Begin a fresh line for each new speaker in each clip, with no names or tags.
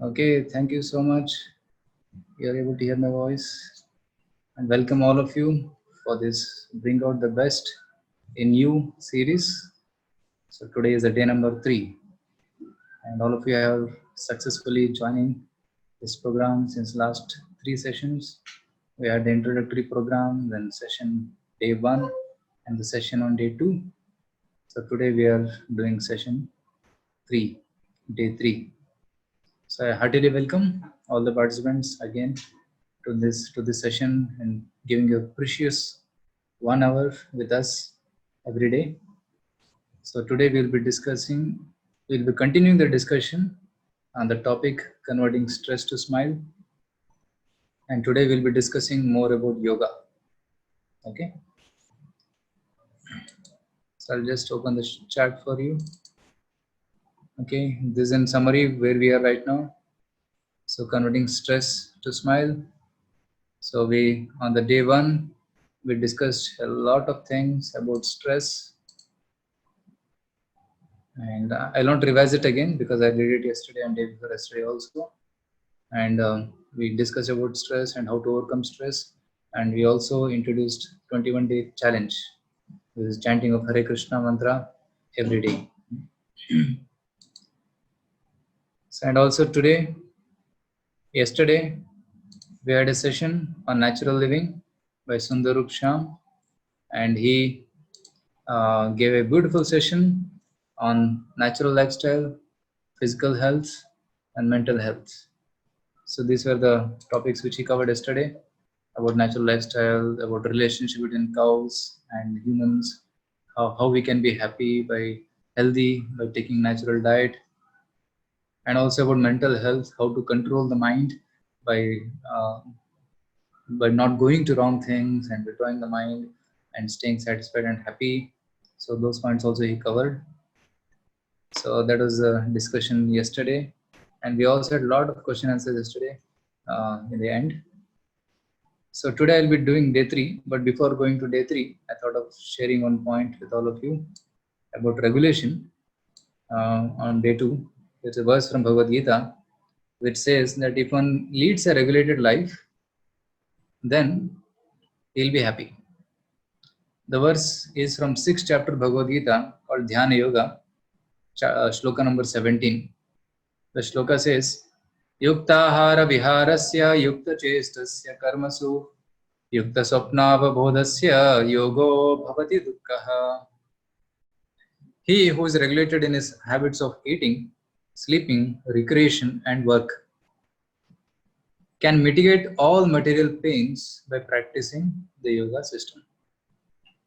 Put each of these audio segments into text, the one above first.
Okay, thank you so much. You're able to hear my voice. And welcome all of you for this Bring Out the Best in You series. So today is the day number 3. And all of you have successfully joining this program since last 3 sessions. We had the introductory program, then session day 1 and the session on day 2. So today we are doing session 3, day 3. So I heartily welcome all the participants again to this session and giving you a precious 1 hour with us every day. So today we'll be continuing the discussion on the topic converting stress to smile. And today we'll be discussing more about yoga. Okay. So I'll just open the chat for you. Okay, this is in summary where we are right now. So converting stress to smile. So we on the day 1 we discussed a lot of things about stress, and I won't revise it again because I did it yesterday and day before yesterday also. And we discussed about stress and how to overcome stress, and we also introduced 21-day challenge, which is chanting of Hare Krishna mantra every day. And also yesterday we had a session on natural living by Sundarup Sham, and he gave a beautiful session on natural lifestyle, physical health, and mental health. So these were the topics which he covered yesterday about natural lifestyle, about relationship between cows and humans, how we can be happy by taking natural diet, and also about mental health, how to control the mind by not going to wrong things and withdrawing the mind and staying satisfied and happy. So those points also he covered. So that was a discussion yesterday, and we also had a lot of question answers yesterday in the end. So today I'll be doing day 3, but before going to day 3, I thought of sharing one point with all of you about regulation. On day 2, it's a verse from Bhagavad Gita which says that if one leads a regulated life, then he'll be happy. The verse is from 6th chapter Bhagavad Gita called Dhyana Yoga, shloka number 17. The shloka says, Yuktahara viharasya yukta chestasya karmasu yukta swapnavabodhasya yogo bhavati dukkha. He who is regulated in his habits of eating, sleeping, recreation and work can mitigate all material pains by practicing the yoga system.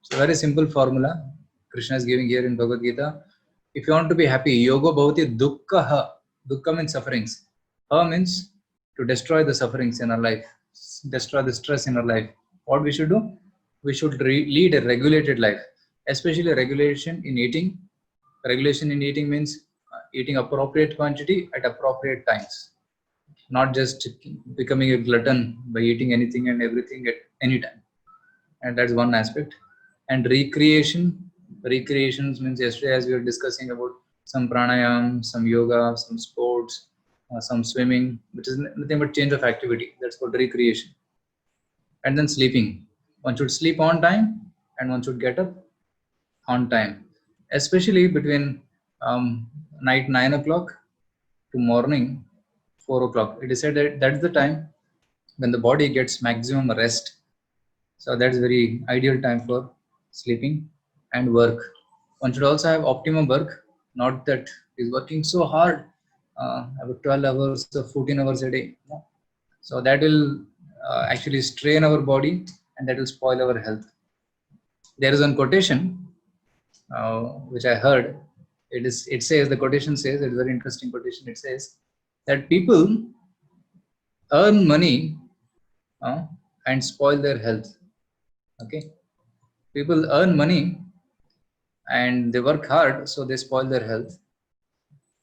So very simple formula Krishna is giving here in Bhagavad Gita. If you want to be happy, yoga bhavati dukkha. Dukkha means sufferings. Ha means to destroy the sufferings in our life, destroy the stress in our life. What we should do? We should lead a regulated life, especially regulation in eating. Regulation in eating means eating appropriate quantity at appropriate times, not just becoming a glutton by eating anything and everything at any time. And that's one aspect. And recreations means yesterday as we were discussing about some pranayam, some yoga, some sports, some swimming, which is nothing but change of activity. That's called recreation. And then sleeping. One should sleep on time and one should get up on time, especially between night 9 o'clock to morning 4 o'clock. It is said that that's the time when the body gets maximum rest. So that's very ideal time for sleeping and work. One should also have optimum work, not that is working so hard, about 12 hours or 14 hours a day. No? So that will actually strain our body and that will spoil our health. There is one quotation which I heard. It says, the quotation says, it's a very interesting quotation. It says that people earn money and spoil their health. Okay, people earn money and they work hard, so they spoil their health.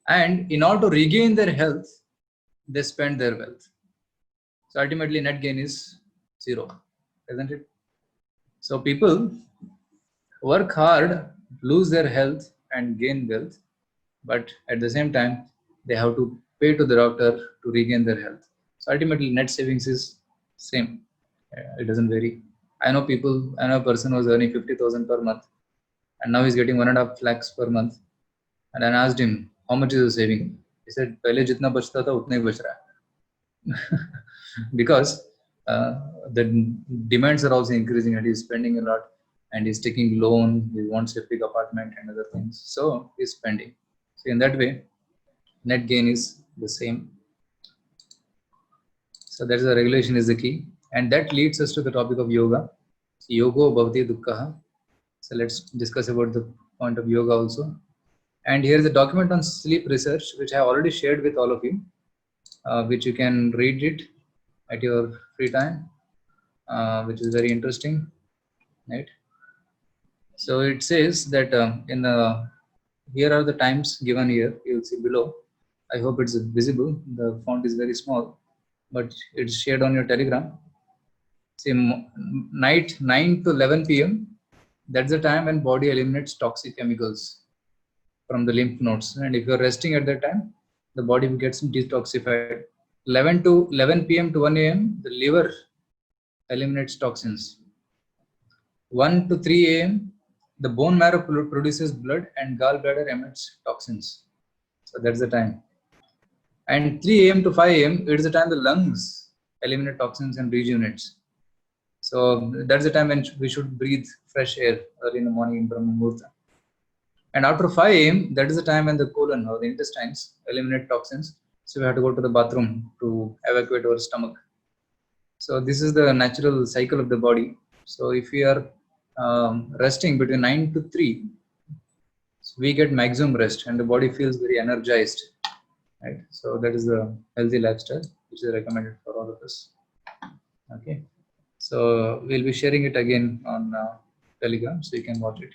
And in order to regain their health, they spend their wealth. So ultimately, net gain is 0, isn't it? So people work hard, lose their health, and gain wealth, but at the same time, they have to pay to the doctor to regain their health. So ultimately, net savings is same. It doesn't vary. I know a person who was earning 50,000 per month, and now he's getting 1.5 lakhs per month. And I asked him, how much is the saving? He said, पहले जितना बचता था उतना ही बच रहा है. Because the demands are also increasing and he's spending a lot and he's taking loan, he wants a big apartment and other things. So he's spending. So in that way, net gain is the same. So that's the regulation is the key. And that leads us to the topic of yoga. Yogo bhavati dukkha. So let's discuss about the point of yoga also. And here is a document on sleep research, which I have already shared with all of you, which you can read it at your free time, which is very interesting, right? So it says that here are the times given here. You will see below. I hope it's visible. The font is very small, but it's shared on your Telegram. See, night 9 to 11 p.m. That's the time when body eliminates toxic chemicals from the lymph nodes, and if you're resting at that time, the body gets detoxified. 11 p.m. to 1 a.m. the liver eliminates toxins. 1 to 3 a.m. the bone marrow produces blood and gallbladder emits toxins. So that's the time. And 3 a.m. to 5 a.m. it is the time the lungs eliminate toxins and rejuvenates. So that's the time when we should breathe fresh air early in the morning in Brahma Muhurta. And after 5 a.m., that is the time when the colon or the intestines eliminate toxins. So we have to go to the bathroom to evacuate our stomach. So this is the natural cycle of the body. So if we are resting between 9 to 3, so we get maximum rest and the body feels very energized. Right? So that is the healthy lifestyle which is recommended for all of us. Okay. So we'll be sharing it again on Telegram, so you can watch it.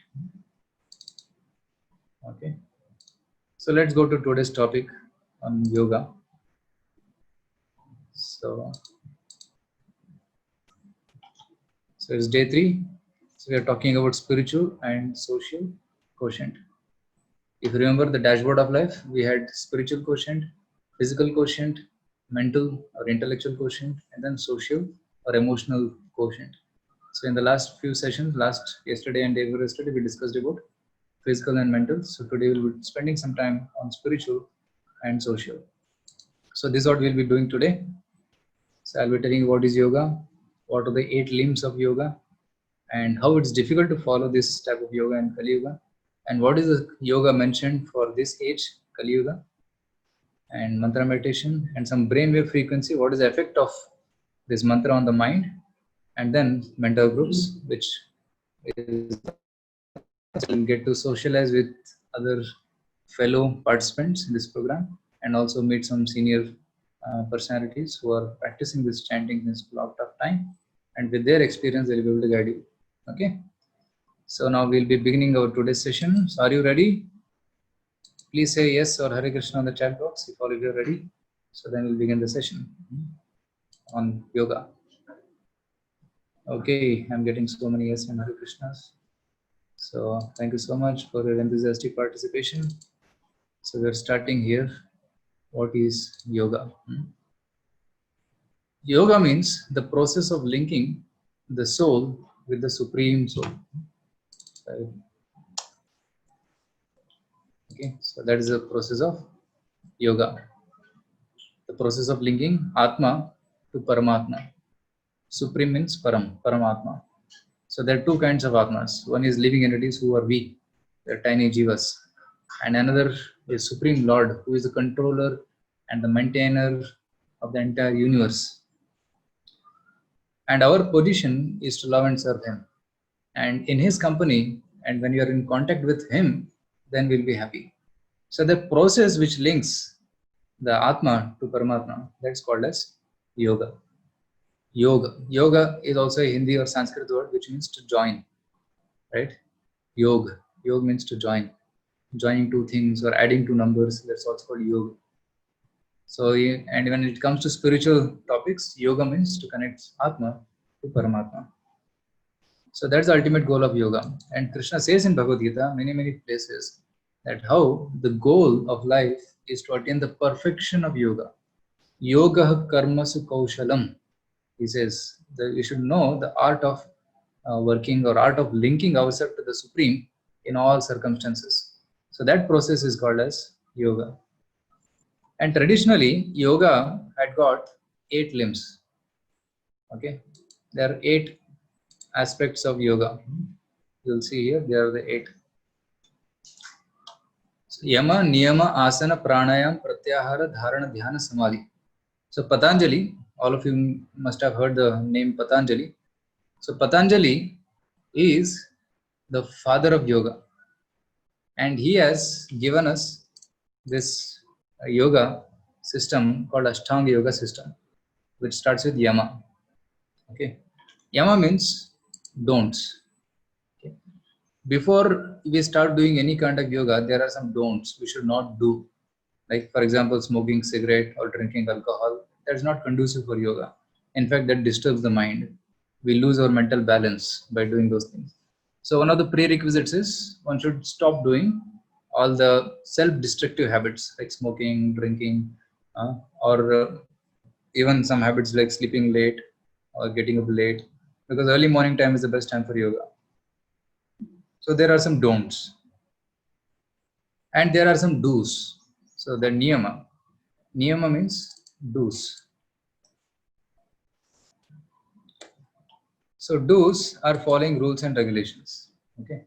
Okay. So let's go to today's topic on yoga. So it's day 3. So we are talking about spiritual and social quotient. If you remember the dashboard of life, we had spiritual quotient, physical quotient, mental or intellectual quotient, and then social or emotional quotient. So in the last few sessions, yesterday and day before yesterday, we discussed about physical and mental. So today we'll be spending some time on spiritual and social. So this is what we'll be doing today. So I'll be telling you what is yoga, what are the 8 limbs of yoga, and how it's difficult to follow this type of yoga in Kali Yuga, and what is the yoga mentioned for this age, Kali Yuga, and mantra meditation, and some brainwave frequency, what is the effect of this mantra on the mind, and then mental groups, which is will get to socialize with other fellow participants in this program and also meet some senior personalities who are practicing this chanting since a lot of time, and with their experience they'll be able to guide you. Okay, so now we'll be beginning our today's session. So are you ready? Please say yes or Hare Krishna on the chat box if all of you are ready. So then we'll begin the session on yoga. Okay, I'm getting so many yes and Hare Krishnas. So thank you so much for your enthusiastic participation. So we're starting here. What is yoga? Yoga means the process of linking the soul with the supreme soul. Okay, so that is the process of yoga. The process of linking Atma to Paramatma. Supreme means Paramatma. So there are 2 kinds of Atmas. One is living entities who are we, they're tiny jivas. And another is Supreme Lord, who is the controller and the maintainer of the entire universe. And our position is to love and serve him. And in his company, and when you are in contact with him, then we'll be happy. So the process which links the Atma to Paramatma, that's called as yoga. Yoga is also a Hindi or Sanskrit word which means to join, right? Yoga means to join. Joining 2 things or adding 2 numbers, that's also called yoga. So, and when it comes to spiritual topics, yoga means to connect Atma to Paramatma. So that's the ultimate goal of yoga. And Krishna says in Bhagavad Gita, many places, that how the goal of life is to attain the perfection of yoga. Yoga karmasu kaushalam. He says that we should know the art of working or art of linking ourselves to the Supreme in all circumstances. So that process is called as yoga. And traditionally, yoga had got 8 limbs. Okay, there are 8 aspects of yoga. You'll see here, there are the 8. So, yama, niyama, asana, pranayam, pratyahara, dharana, dhyana, samadhi. So Patanjali, all of you must have heard the name Patanjali. So Patanjali is the father of yoga, and he has given us this yoga system called Ashtanga Yoga system, which starts with Yama. Okay, Yama means don'ts. Okay. Before we start doing any kind of yoga, there are some don'ts we should not do. Like, for example, smoking cigarette or drinking alcohol. That's not conducive for yoga. In fact, that disturbs the mind. We lose our mental balance by doing those things. So one of the prerequisites is one should stop doing all the self-destructive habits like smoking, drinking, or even some habits like sleeping late or getting up late, because early morning time is the best time for yoga. So there are some don'ts. And there are some do's. So the niyama. Niyama means do's. So do's are following rules and regulations. Okay.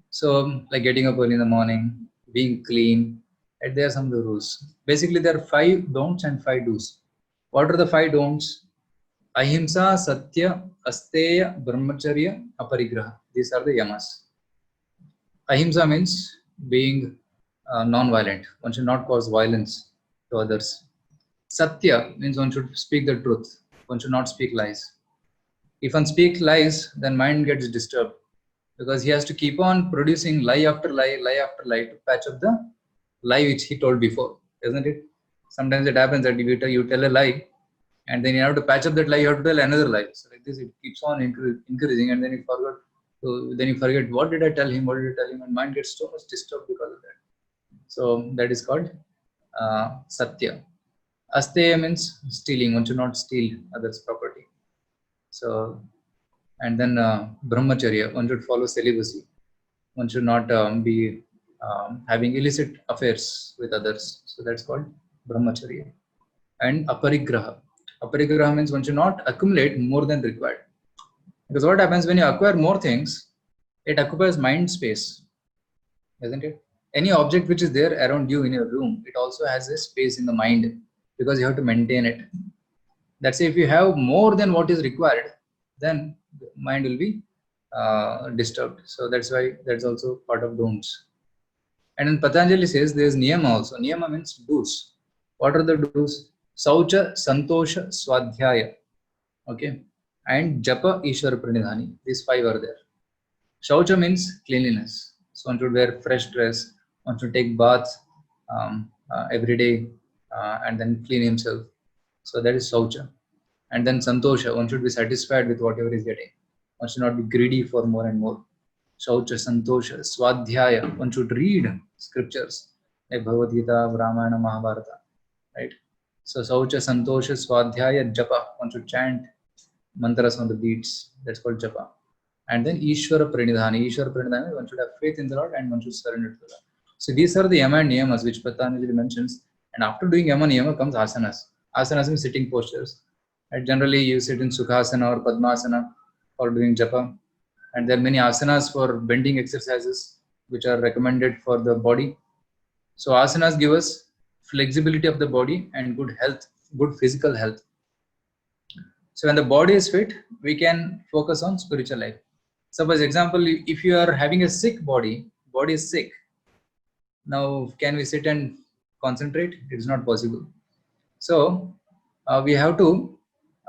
So like getting up early in the morning, being clean, and there are some of the rules. Basically, there are 5 don'ts and 5 do's. What are the 5 don'ts? Ahimsa, Satya, Asteya, Brahmacharya, Aparigraha. These are the yamas. Ahimsa means being non-violent. One should not cause violence to others. Satya means one should speak the truth. One should not speak lies. If one speaks lies, then mind gets disturbed, because he has to keep on producing lie after lie, lie after lie to patch up the lie which he told before, isn't it? Sometimes it happens that you tell a lie, and then you have to patch up that lie. You have to tell another lie. So like this, it keeps on increasing, and then you forget. So then you forget, what did I tell him? What did I tell him? And mind gets so much disturbed because of that. So that is called Satya. Asteya means stealing. One should not steal others' property. So, and then Brahmacharya, one should follow celibacy. One should not be having illicit affairs with others. So that's called Brahmacharya. And Aparigraha. Aparigraha means one should not accumulate more than required. Because what happens when you acquire more things, it occupies mind space, isn't it? Any object which is there around you in your room, it also has a space in the mind, because you have to maintain it. That's if you have more than what is required, then the mind will be disturbed. So that's why that's also part of don'ts. And then Patanjali says there's niyama also. Niyama means do's. What are the do's? Saucha, Santosha, Swadhyaya. Okay. And Japa, Ishvara Pranidhani. These 5 are there. Shaucha means cleanliness. So one should wear fresh dress. One should take baths every day and then clean himself. So that is Saucha. And then Santosha. One should be satisfied with whatever he's getting. One should not be greedy for more and more. Shaucha, Santosha, Swadhyaya. One should read scriptures like Bhagavad Gita, Ramayana, Mahabharata. Right? So Saucha, Santosha, Swadhyaya, Japa. One should chant mantras on the beats. That's called Japa. And then Ishvara Pranidhani. Ishvara Pranidhani, one should have faith in the Lord and one should surrender to the Lord. So these are the Yama and Niyamas which Patanjali mentions. And after doing Yama and Niyama comes Asanas. Asanas means sitting postures. And generally you sit in Sukhasana or Padmasana for doing Japa. And there are many asanas for bending exercises which are recommended for the body. So asanas give us flexibility of the body and good health, good physical health. So when the body is fit, we can focus on spiritual life. Suppose example, if you are having a sick body is sick. Now, can we sit and concentrate? It is not possible. So we have to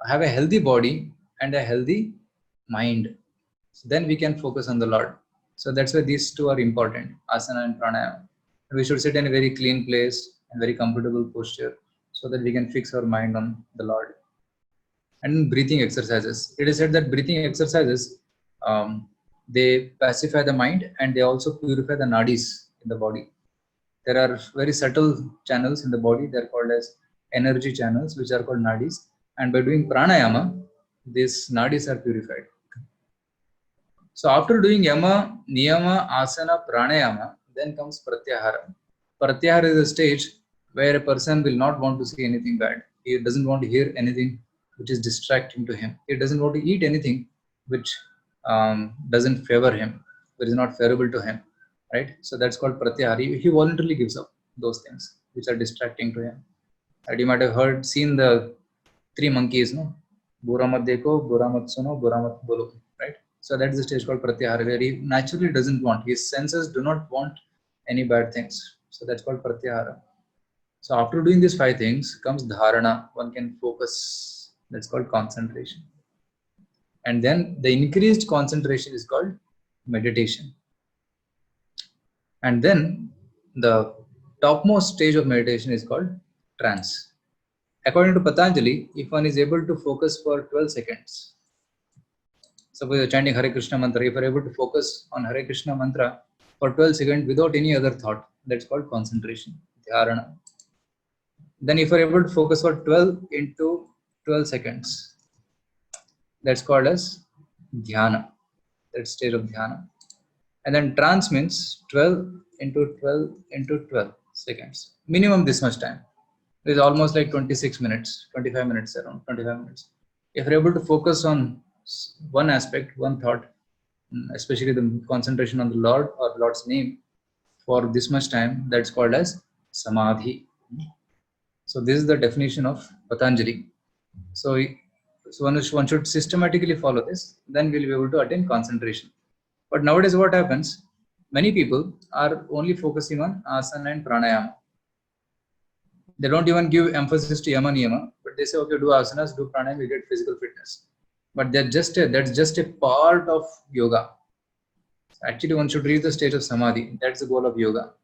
have a healthy body and a healthy mind. So then we can focus on the Lord. So that's why these 2 are important, asana and pranayama. We should sit in a very clean place and very comfortable posture so that we can fix our mind on the Lord. And breathing exercises. It is said that breathing exercises, they pacify the mind and they also purify the nadis in the body. There are very subtle channels in the body. They are called as energy channels, which are called nadis. And by doing pranayama, these nadis are purified. So after doing yama, niyama, asana, pranayama, then comes pratyahara. Pratyahara is a stage where a person will not want to see anything bad. He doesn't want to hear anything which is distracting to him. He doesn't want to eat anything which doesn't favor him, which is not favorable to him. Right? So that's called pratyahara. He voluntarily gives up those things which are distracting to him. And you might have seen the three monkeys, no? Bura mat dekho, bura mat suno, bura mat bolo. Right? So that is the stage called pratyahara, where he naturally doesn't want. His senses do not want any bad things. So that's called pratyahara. So after doing these 5 things comes dharana. One can focus. That's called concentration. And then the increased concentration is called meditation. And then the topmost stage of meditation is called trance. According to Patanjali, if one is able to focus for 12 seconds, suppose you're chanting Hare Krishna mantra, if you're able to focus on Hare Krishna mantra for 12 seconds without any other thought, that's called concentration, dharana. Then if you're able to focus for 12 into 12 seconds, that's called as dhyana, that stage of dhyana. And then trance means 12 into 12 into 12 seconds, minimum this much time. It is almost like 26 minutes, 25 minutes, around 25 minutes. If you're able to focus on one aspect, one thought, especially the concentration on the Lord or Lord's name for this much time, that's called as samadhi. So this is the definition of Patanjali. So one should systematically follow this, then we'll be able to attain concentration. But nowadays what happens, many people are only focusing on asana and pranayama. They don't even give emphasis to yama niyama, but they say, okay, do asanas, do pranayama, you get physical fitness. But that's just a part of yoga. Actually, one should reach the stage of samadhi. That's the goal of yoga.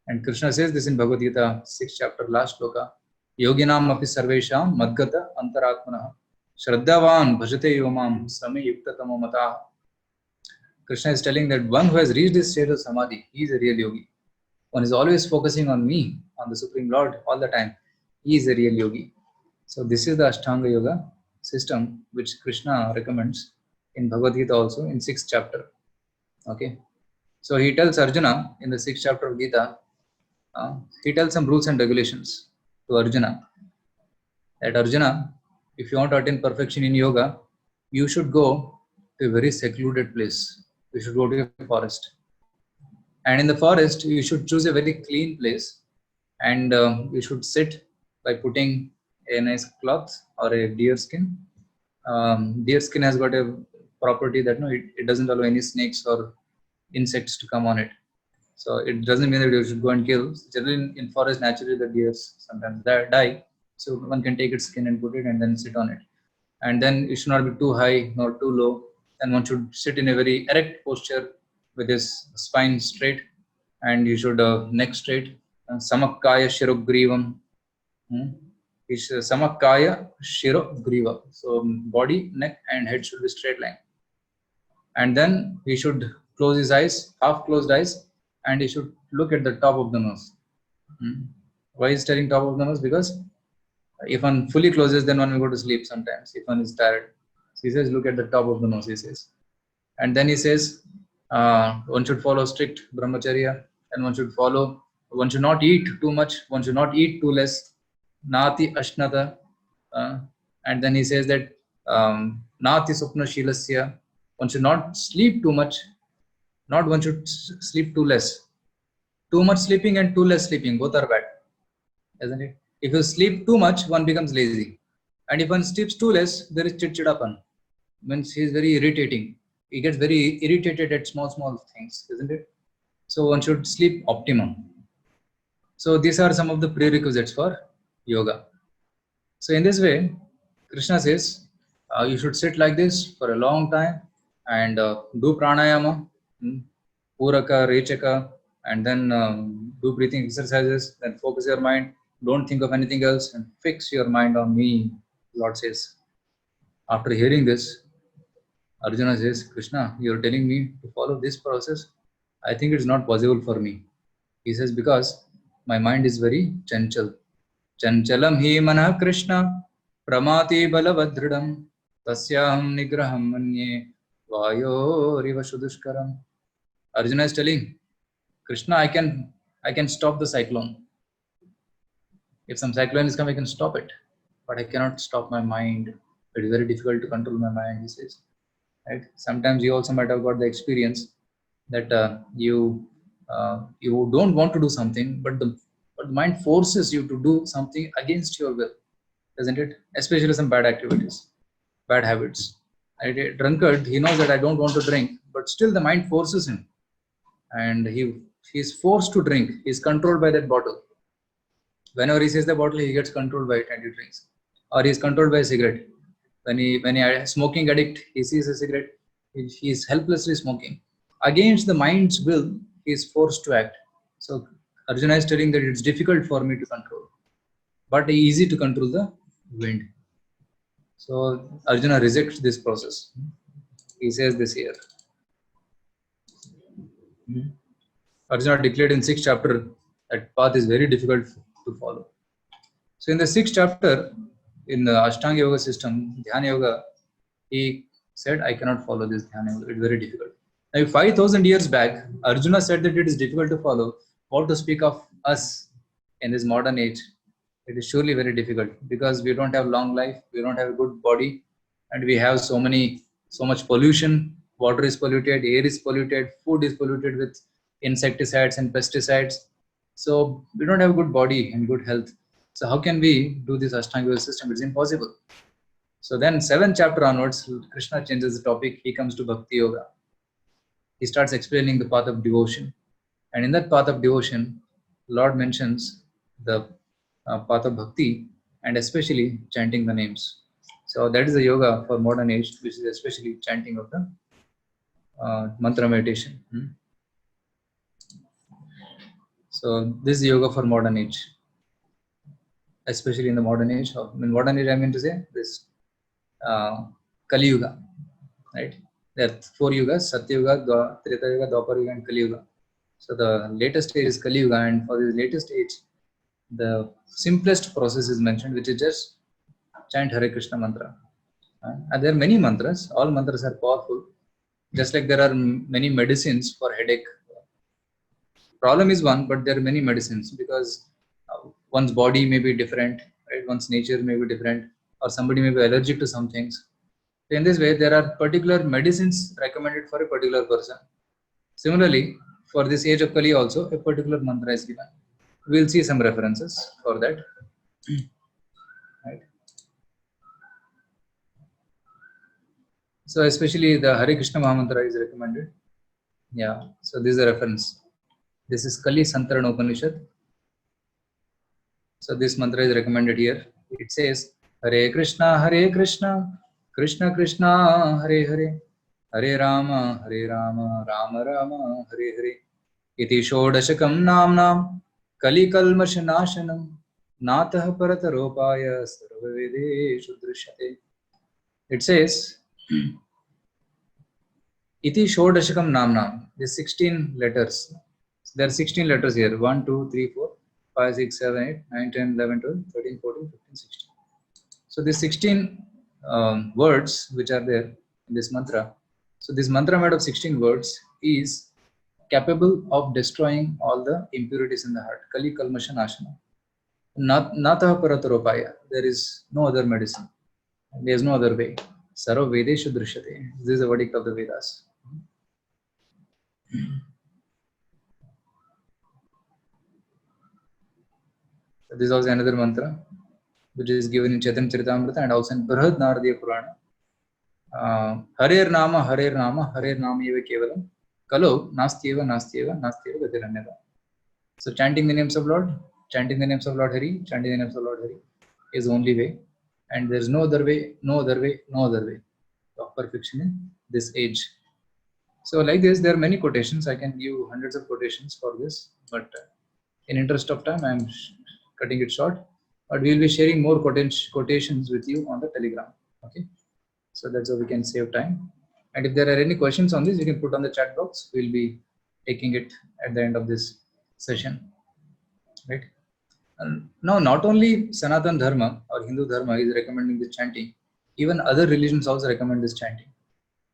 And Krishna says this in Bhagavad Gita, 6th chapter, last shloka. Yoginam api sarvesham madgata antaratmana shraddhavan bhajate yomam sami yuktatamo mata. Krishna is telling that one who has reached this state of samadhi, he is a real yogi. One is always focusing on me, on the Supreme Lord all the time. He is a real yogi. So this is the Ashtanga Yoga system which Krishna recommends in Bhagavad Gita also in 6th chapter. Okay. So he tells Arjuna in the 6th chapter of Gita, he tells some rules and regulations to Arjuna. That Arjuna, if you want to attain perfection in yoga, you should go to a very secluded place. You should go to a forest. And in the forest, you should choose a very clean place, and you should sit by putting a nice cloth or a deer skin. Deer skin has got a property that it doesn't allow any snakes or insects to come on it. So it doesn't mean that you should go and kill. Generally in forest, naturally the deers sometimes die. So one can take its skin and put it and then sit on it. And then it should not be too high nor too low. And one should sit in a very erect posture with his spine straight, and you should neck straight. Samakkaya shirogrivam. Samakkaya shirogriva. So body, neck, and head should be straight line. And then he should close his eyes, half closed eyes, and he should look at the top of the nose. Why is staring top of the nose? Because if one fully closes, then one will go to sleep sometimes if one is tired. So he says, look at the top of the nose, he says. And then he says, one should follow strict brahmacharya, and one should not eat too much, one should not eat too less. Nati ashnata. And then he says that nati supna shilasya. One should not sleep too much, not one should sleep too less. Too much sleeping and too less sleeping, both are bad, isn't it? If you sleep too much, one becomes lazy. And if one sleeps too less, there is chidchidapan. Means he is very irritating. He gets very irritated at small things, isn't it? So one should sleep optimum. So these are some of the prerequisites for yoga. So in this way, Krishna says, you should sit like this for a long time and do pranayama, puraka, rechaka, and then do breathing exercises, then focus your mind. Don't think of anything else and fix your mind on me, Lord says. After hearing this, Arjuna says, Krishna, you're telling me to follow this process? I think it's not possible for me. He says, because My mind is very chanchal. Chanchalam hi manah Krishna pramati balavadridam tasyaham nigraham manye vayoriva shudushkaram. Arjuna is telling Krishna, I can stop the cyclone. If some cyclone is coming, I can stop it, but I cannot stop my mind. It is very difficult to control my mind, he says. Right? Sometimes you also might have got the experience that you don't want to do something, but the mind forces you to do something against your will, doesn't it? Especially some bad activities, bad habits. A drunkard, he knows that I don't want to drink, but still the mind forces him, and he is forced to drink. He is controlled by that bottle. Whenever he sees the bottle, he gets controlled by it and he drinks. Or he is controlled by a cigarette. When he smoking addict, he sees a cigarette, he is helplessly smoking. Against the mind's will, he is forced to act. So Arjuna is telling that it's difficult for me to control, but easy to control the wind. So Arjuna rejects this process. He says this here. Arjuna declared in 6th chapter that path is very difficult to follow. So in the 6th chapter, in the Ashtanga Yoga system, Dhyana Yoga, he said, I cannot follow this Dhyana Yoga. It's very difficult. Now, 5,000 years back, Arjuna said that it is difficult to follow. What to speak of us in this modern age? It is surely very difficult because we don't have long life, we don't have a good body, and we have so much pollution. Water is polluted, air is polluted, food is polluted with insecticides and pesticides. So we don't have a good body and good health. So how can we do this Ashtanga Yoga system? It's impossible. So then 7th chapter onwards, Krishna changes the topic. He comes to Bhakti Yoga. He starts explaining the path of devotion. And in that path of devotion, Lord mentions the path of bhakti and especially chanting the names. So that is the yoga for modern age, which is especially chanting of the mantra meditation. So this is yoga for modern age, especially in the modern age. In modern age, I mean to say this Kali Yuga, right? There are 4 yugas: Satya Yuga, Treta Yuga, Dwapar Yuga, and Kali Yuga. So the latest stage is Kali Yuga, and for the latest age, the simplest process is mentioned, which is just chant Hare Krishna mantra. And there are many mantras. All mantras are powerful. Just like there are many medicines for headache. Problem is one, but there are many medicines because one's body may be different, right? One's nature may be different, or somebody may be allergic to some things. So in this way, there are particular medicines recommended for a particular person. Similarly, for this age of Kali also, a particular mantra is given. We'll see some references for that. Right. So especially the Hare Krishna Mahamantra is recommended. Yeah. So this is a reference. This is Kali Santarana Upanishad. So this mantra is recommended here. It says Hare Krishna, Krishna Krishna, Hare Hare, Hare Rama, Rama Rama, Hare Hare. Iti Shodashakam Namnam Kali Kalmashanashanam Natah Parataropaya Sarvavedeshu Drishyate. It says Iti Shodashakam Namnam. There's 16 letters. There are 16 letters here. 1, 2, 3, 4, 5, 6, 7, 8, 9, 10, 11, 12, 13, 14, 15, 16. So these 16 words which are there in this mantra. So this mantra made of 16 words is capable of destroying all the impurities in the heart. Kali Kalmasha Nashana. Natah Parataropaya. There is no other medicine. There is no other way. Sarva Vedeshu Drishyate. This is the verdict of the Vedas. This is also another mantra which is given in Chaitanya Charitamrita and also in Brihad Naradiya Purana. Harer Nama, Harer Nama, Harer Nama Eva Kevalam, Kalo, Nastyeva, Nastyeva, Nastyeva Gatiranyava. So chanting the names of Lord, chanting the names of Lord Hari, chanting the names of Lord Hari is the only way. And there is no other way, no other way, no other way of perfection in this age. So like this, there are many quotations. I can give hundreds of quotations for this, but in interest of time, I am cutting it short. But we will be sharing more quotations with you on the Telegram. Okay, so that's how we can save time. And if there are any questions on this, you can put on the chat box. We'll be taking it at the end of this session. right? And now, not only Sanatan Dharma or Hindu Dharma is recommending this chanting, even other religions also recommend this chanting.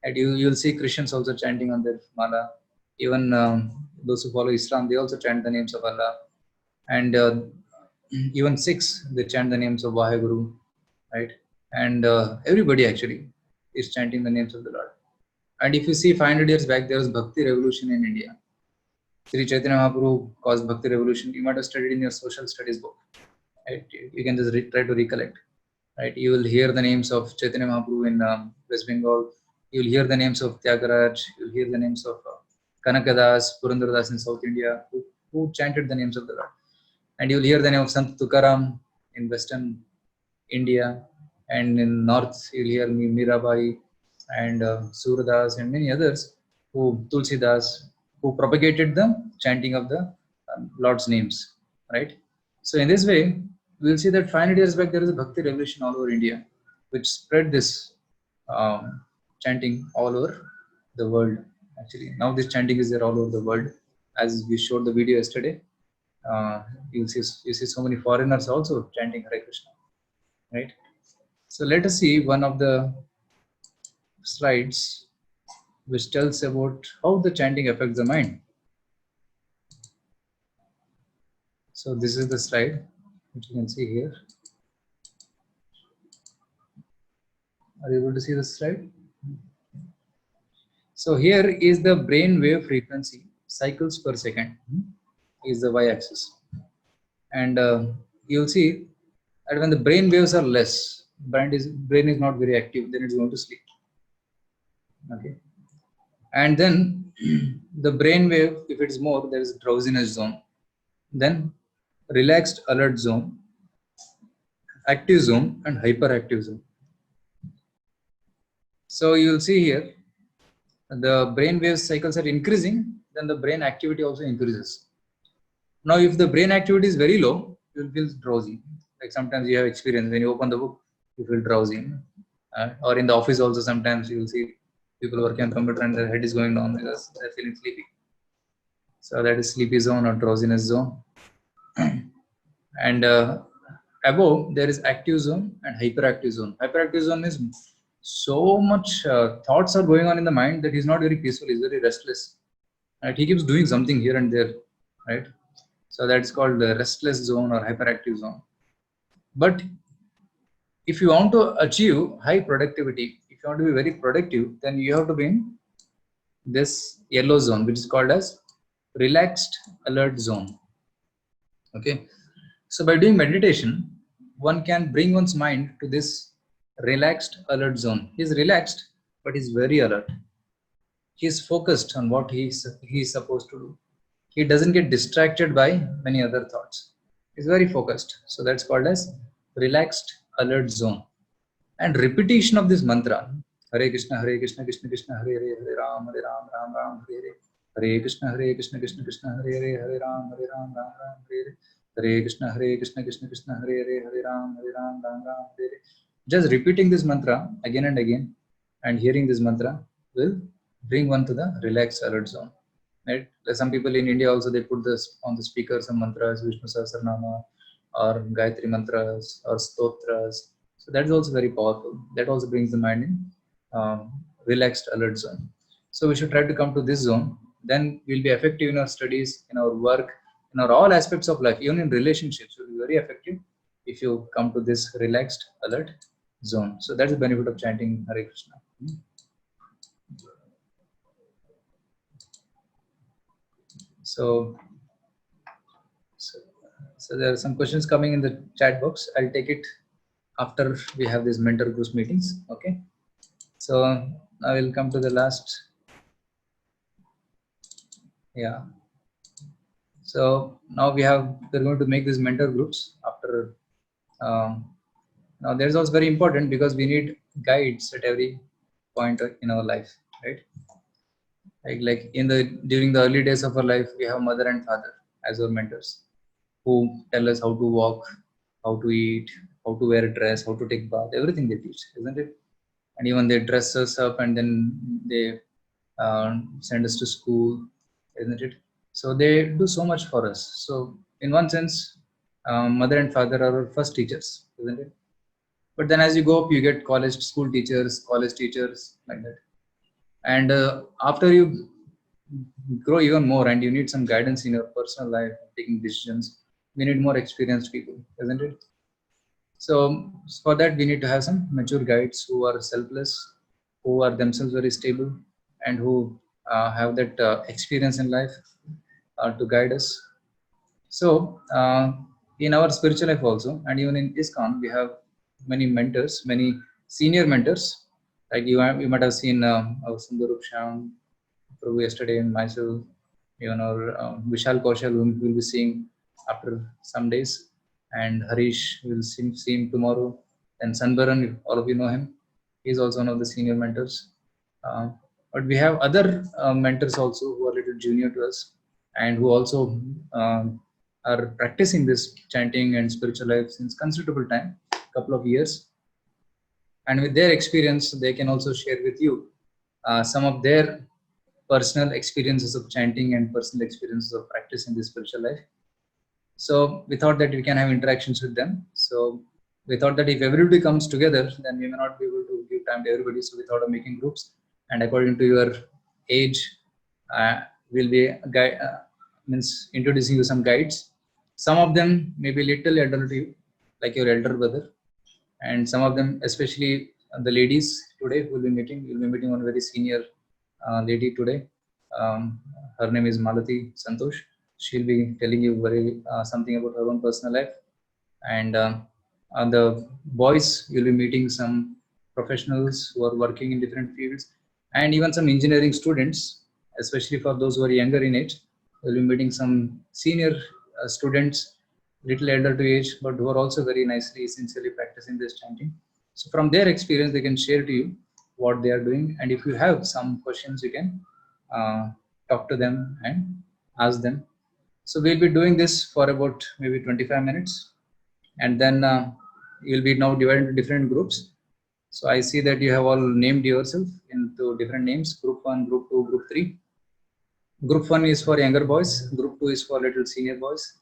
And you'll see Christians also chanting on their mala. Even those who follow Islam, they also chant the names of Allah. And even Sikhs, they chant the names of Vaheguru, right? And everybody actually is chanting the names of the Lord. And if you see 500 years back, there was Bhakti revolution in India. Sri Chaitanya Mahaprabhu caused Bhakti revolution. You might have studied in your social studies book. Right? You can just try to recollect. Right? You will hear the names of Chaitanya Mahaprabhu in West Bengal. You will hear the names of Tyagaraj. You will hear the names of Kanakadas, Purandradas in South India, who chanted the names of the Lord. And you will hear the name of Sant Tukaram in Western India. And in North, you will hear Mirabai and Suradas and many others, Tulsidas, who propagated the chanting of the Lord's names, right? So in this way, we'll see that 500 years back, there is a Bhakti revolution all over India, which spread this chanting all over the world. Actually, now this chanting is there all over the world. As we showed the video yesterday, you see so many foreigners also chanting Hare Krishna, right? So let us see one of the slides which tells about how the chanting affects the mind. So this is the slide which you can see here. Are you able to see the slide? So here is the brain wave frequency, cycles per second is the y-axis. And you'll see that when the brain waves are less, brain is not very active, then it's going to sleep. Okay. And then the brain wave, if it's more, there is drowsiness zone, then relaxed alert zone, active zone, and hyperactive zone. So you'll see here, the brain wave cycles are increasing, then the brain activity also increases. Now, if the brain activity is very low, you'll feel drowsy. Like sometimes you have experience when you open the book, you feel drowsy. Or in the office also, sometimes you'll see people working on computer and their head is going down because they're feeling sleepy. So that is sleepy zone or drowsiness zone. And above, there is active zone and hyperactive zone. Hyperactive zone is so much thoughts are going on in the mind that he's not very peaceful, he's very restless. Right? He keeps doing something here and there, right? So that's called the restless zone or hyperactive zone. But if you want to achieve high productivity, if you want to be very productive, then you have to be in this yellow zone, which is called as relaxed alert zone. Okay. So by doing meditation, one can bring one's mind to this relaxed alert zone. He's relaxed, but he's very alert. He's focused on what he's supposed to do. He doesn't get distracted by many other thoughts. He's very focused. So that's called as relaxed alert zone. And repetition of this mantra, Hare Krishna, Krishna Krishna, Hare Hare, Hare Ram, Ram Ram, Hare Hare, Hare Krishna, Krishna Krishna, Hare Hare, Hare Ram, Ram Ram, Hare Hare, Hare Krishna, Krishna Krishna, Hare Hare, Hare Ram, Ram Ram, Hare Hare. Just repeating this mantra again and again and hearing this mantra will bring one to the relaxed alert zone. Right? Some people in India also, they put this on the speaker, some mantras, Vishnu Sahasranama or Gayatri mantras or stotras. So that is also very powerful. That also brings the mind in relaxed alert zone. So we should try to come to this zone. Then we'll be effective in our studies, in our work, in our all aspects of life, even in relationships. We'll be very effective if you come to this relaxed alert zone. So that's the benefit of chanting Hare Krishna. So there are some questions coming in the chat box. I'll take it after we have these mentor groups meetings. Okay. So I will come to the last. Yeah. So now we're going to make these mentor groups after. Now there's also very important because we need guides at every point in our life, right? Like during the early days of our life, we have mother and father as our mentors, who tell us how to walk, how to eat, how to wear a dress, how to take bath, everything they teach, isn't it? And even they dress us up and then they send us to school, isn't it? So they do so much for us. So in one sense, mother and father are our first teachers, isn't it? But then as you go up, you get college school teachers, college teachers, like that. And after you grow even more and you need some guidance in your personal life, taking decisions, we need more experienced people, isn't it? So for that, we need to have some mature guides who are selfless, who are themselves very stable, and who have that experience in life to guide us. So in our spiritual life also, and even in ISKCON, we have many mentors, many senior mentors. Like you might have seen our Sundarup Sham Prabhu yesterday, and myself, even our Vishal Kaushal, whom we will be seeing after some days, and Harish will see him tomorrow. And Sanbaran, if all of you know him, he is also one of the senior mentors. Uh, but we have other mentors also who are a little junior to us, and who also uh, are practicing this chanting and spiritual life since considerable time, couple of years. And with their experience, they can also share with you some of their personal experiences of chanting and personal experiences of practicing the spiritual life. So we thought that we can have interactions with them. So we thought that if everybody comes together, then we may not be able to give time to everybody. So we thought of making groups, and according to your age, we'll be means introducing you some guides. Some of them may be little elder to you, like your elder brother, and some of them, especially the ladies today who will be meeting, you'll be meeting one very senior lady today. Um, Her name is Malati Santosh. She'll be telling you very something about her own personal life. And on the boys, you'll be meeting some professionals who are working in different fields, and even some engineering students, especially for those who are younger in age. You'll be meeting some senior students, little elder to age, but who are also very nicely, sincerely practicing this chanting. So from their experience, they can share to you what they are doing. And if you have some questions, you can talk to them and ask them. So we'll be doing this for about maybe 25 minutes, and then you'll be now divided into different groups. So I see that you have all named yourself into different names: group 1, group 2, group 3. Group 1 is for younger boys, group 2 is for little senior boys,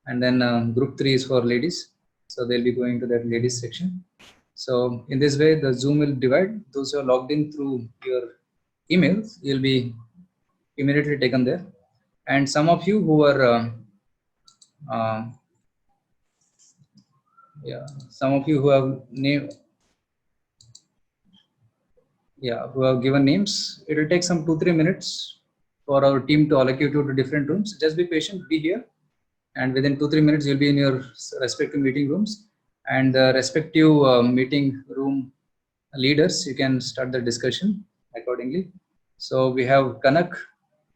and then group 3 is for ladies. So they'll be going to that ladies section. So in this way, the Zoom will divide. Those who are logged in through your emails, you'll be immediately taken there. And some of you who are uh, some of you who have who have given names, it will take some 2-3 minutes for our team to allocate you to different rooms. Just be patient, be here, and within 2-3 minutes you'll be in your respective meeting rooms. And the respective meeting room leaders, you can start the discussion accordingly. So we have Kanak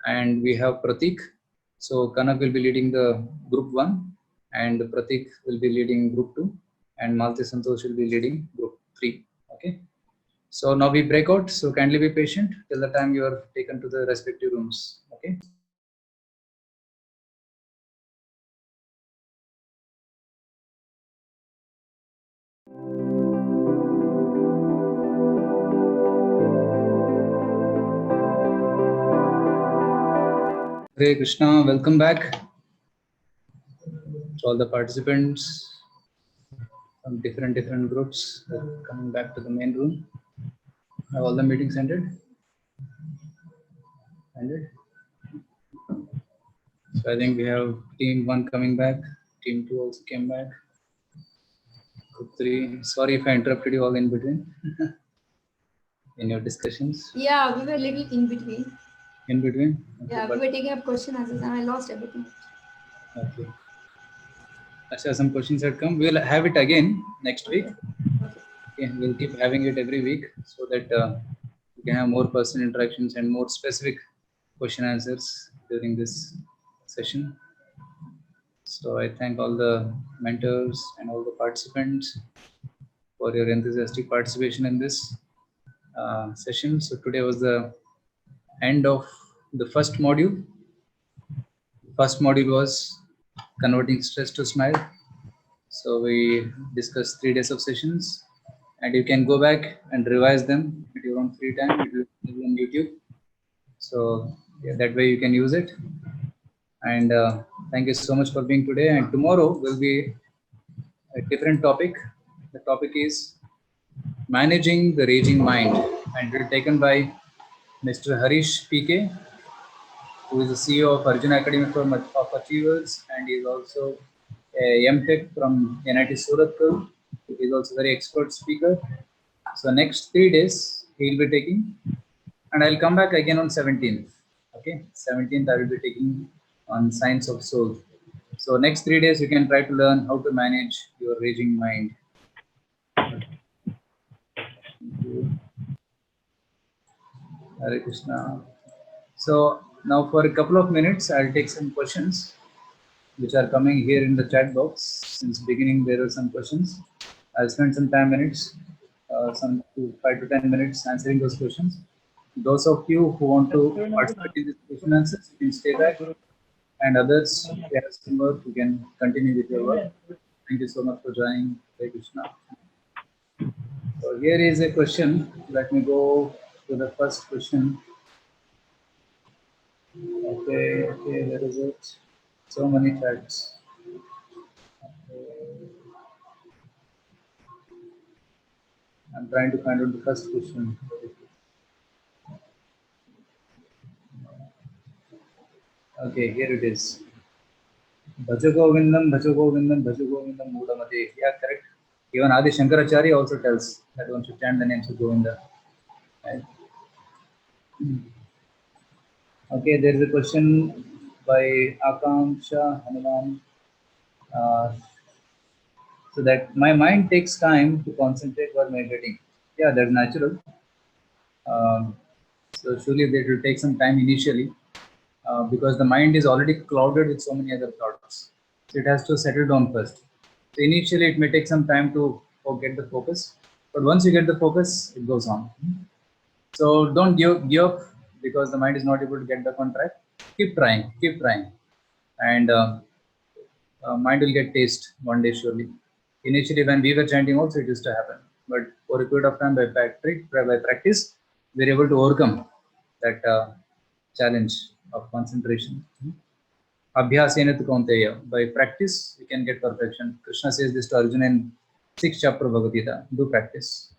and we have Pratik. So Kanak will be leading the group 1, and Pratik will be leading group 2, and Malti Santosh will be leading group 3. Okay. So now we break out. So kindly be patient till the time you are taken to the respective rooms. Okay. Hare Krishna, welcome back to all the participants from different groups coming back to the main room. Have all the meetings ended? Ended. So I think we have team 1 coming back, team 2 also came back, group 3. Sorry if I interrupted you all in between in your discussions.
Yeah, we were a little in between.
In between? Okay,
Yeah, we were taking up question answers and I lost everything.
Okay. Asha, some questions had come. We'll have it again next week. Okay, we'll keep having it every week so that we can have more personal interactions and more specific question answers during this session. So I thank all the mentors and all the participants for your enthusiastic participation in this session. So today was the end of the first module. First module was converting stress to smile. So we discussed 3 days of sessions, and you can go back and revise them at your own free time. It will be on YouTube. So yeah, that way you can use it. And thank you so much for being today. And tomorrow will be a different topic. The topic is managing the raging mind, and it will taken by Mr. Harish PK, who is the CEO of Arjuna Academy of Achievers, and he is also a MTech from NIT Surathkal. He is also a very expert speaker. So next 3 days he will be taking, and I'll come back again on 17th. Okay, 17th I will be taking on Science of Soul. So next 3 days you can try to learn how to manage your raging mind. Thank you. Hare Krishna. So now for a couple of minutes, I'll take some questions which are coming here in the chat box. Since beginning, there are some questions. I'll spend some 10 minutes, some 5 to 10 minutes answering those questions. Those of you who want to participate in this question answers, you can stay back. And others, if you have some work, you can continue with your work. Thank you so much for joining. Hare Krishna. So here is a question. Let me go to the first question. Okay, where is it? So many chats. Okay. I'm trying to find out the first question. Okay, here it is. Bhajagovindam, Bhajagovindam, Bhajagovindam, Mudamate. Yeah, correct. Even Adi Shankaracharya also tells that one should chant the names of Govinda. Right? Okay, there is a question by Akanksha Hanuman. So that my mind takes time to concentrate while meditating. Yeah, that's natural. So surely that will take some time initially because the mind is already clouded with so many other thoughts. So it has to settle down first. So initially it may take some time to get the focus, but once you get the focus, it goes on. So don't give up because the mind is not able to get back on track. Keep trying, and mind will get taste one day surely. Initially, when we were chanting, also it used to happen, but for a period of time, by practice, we are able to overcome that challenge of concentration. Abhyasena tu kaunteya. By practice, we can get perfection. Krishna says this to Arjuna in 6th chapter of Bhagavad Gita. Do practice.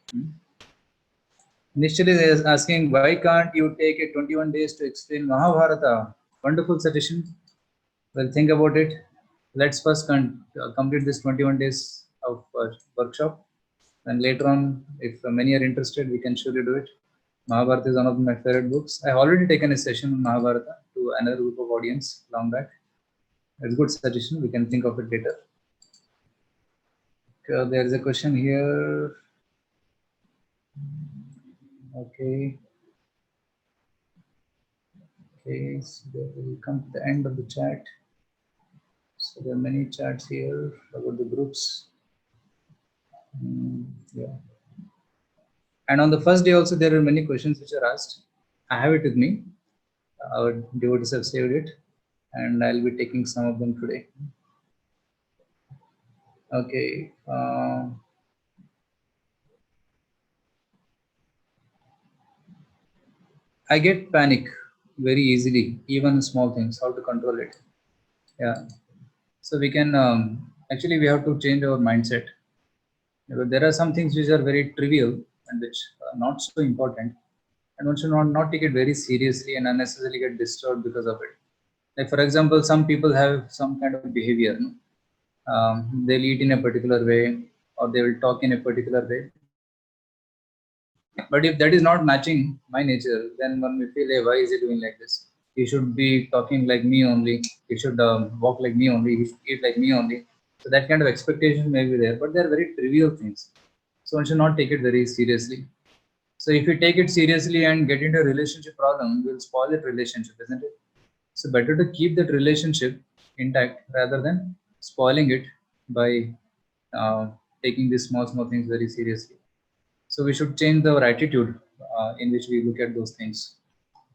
Initially, they are asking, why can't you take a 21 days to explain Mahabharata? Wonderful suggestion. Well, think about it. Let's first complete this 21 days of workshop. And later on, if many are interested, we can surely do it. Mahabharata is one of my favorite books. I have already taken a session on Mahabharata to another group of audience long back. It's a good suggestion. We can think of it later. There is a question here. Okay. Okay, so we come to the end of the chat. So there are many chats here about the groups. Yeah. And on the first day also, there are many questions which are asked. I have it with me. Our devotees have saved it, and I'll be taking some of them today. Okay. I get panic very easily, even small things. How to control it? Yeah. So we can actually we have to change our mindset. Because there are some things which are very trivial and which are not so important, and one should not take it very seriously and unnecessarily get disturbed because of it. Like for example, some people have some kind of behavior. No? They'll eat in a particular way, or they will talk in a particular way. But if that is not matching my nature, then one may feel, hey, why is he doing like this? He should be talking like me only. He should walk like me only. He should eat like me only. So that kind of expectation may be there, but they are very trivial things. So one should not take it very seriously. So if you take it seriously and get into a relationship problem, you will spoil that relationship, isn't it? So better to keep that relationship intact rather than spoiling it by taking these small things very seriously. So we should change our attitude in which we look at those things.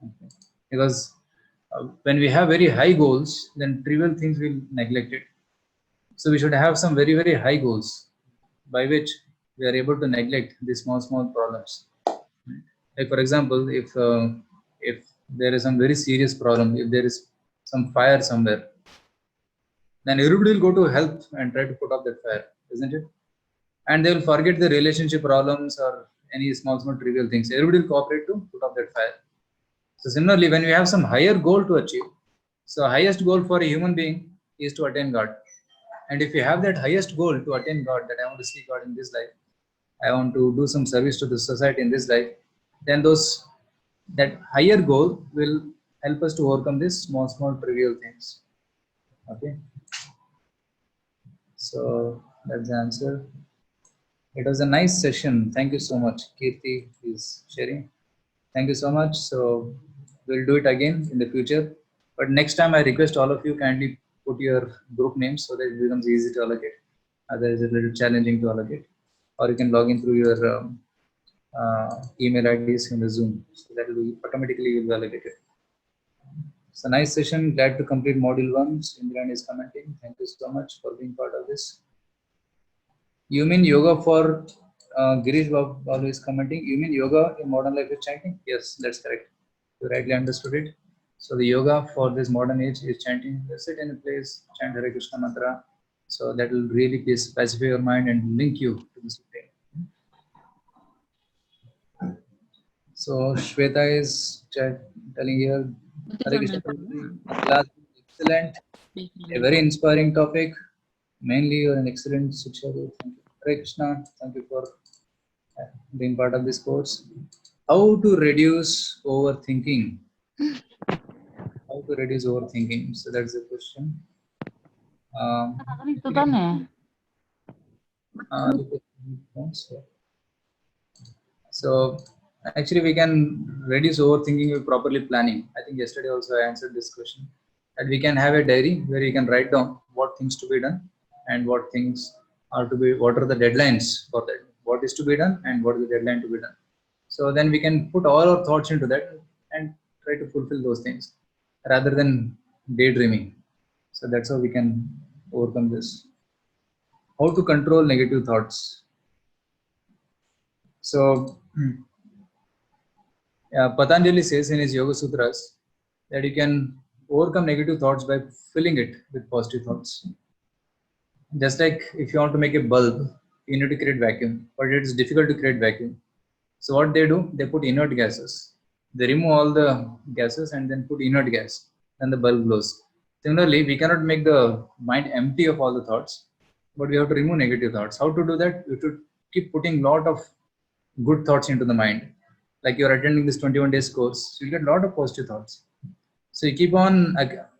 Okay. Because when we have very high goals, then trivial things will neglect it. So we should have some very, very high goals by which we are able to neglect these small problems. Like for example, if there is some very serious problem, if there is some fire somewhere, then everybody will go to help and try to put out that fire, isn't it? And they will forget the relationship problems or any small trivial things. Everybody will cooperate to put out that fire. So similarly, when we have some higher goal to achieve, so highest goal for a human being is to attain God. And if you have that highest goal to attain God, that I want to see God in this life, I want to do some service to the society in this life, then that higher goal will help us to overcome these small trivial things. Okay. So that's the answer. It was a nice session. Thank you so much. Kirti is sharing. Thank you so much. So we'll do it again in the future. But next time I request all of you kindly put your group names so that it becomes easy to allocate. Otherwise it's a little challenging to allocate. Or you can log in through your email IDs in the Zoom. So that will be automatically will be allocated. It's a nice session. Glad to complete module 1. Indran is commenting. Thank you so much for being part of this. You mean yoga for Girish Babu is commenting. You mean yoga in modern life is chanting? Yes, that's correct. You rightly understood it. So the yoga for this modern age is chanting. Sit in a place, chant Hare Krishna mantra. So that will really pacify your mind and link you to the Supreme. So Shweta is telling here, Hare Krishna, class excellent, a very inspiring topic. Mainly, you're an excellent Shikshaku. Thank you. Hare Krishna, thank you for being part of this course. How to reduce overthinking? How to reduce overthinking? So that's the question. So actually we can reduce overthinking with properly planning. I think yesterday also I answered this question. And we can have a diary where you can write down what things to be done and what things are to be, what are the deadlines for that, what is to be done and what is the deadline to be done. So then we can put all our thoughts into that and try to fulfill those things rather than daydreaming. So that's how we can overcome this. How to control negative thoughts? So Patanjali says in his Yoga Sutras that you can overcome negative thoughts by filling it with positive thoughts. Just like if you want to make a bulb, you need to create vacuum, but it is difficult to create vacuum. So what they do, they put inert gases. They remove all the gases and then put inert gas, and the bulb glows. Similarly, we cannot make the mind empty of all the thoughts, but we have to remove negative thoughts. How to do that? You should keep putting lot of good thoughts into the mind. Like you're attending this 21 days course, so you get a lot of positive thoughts. So you keep on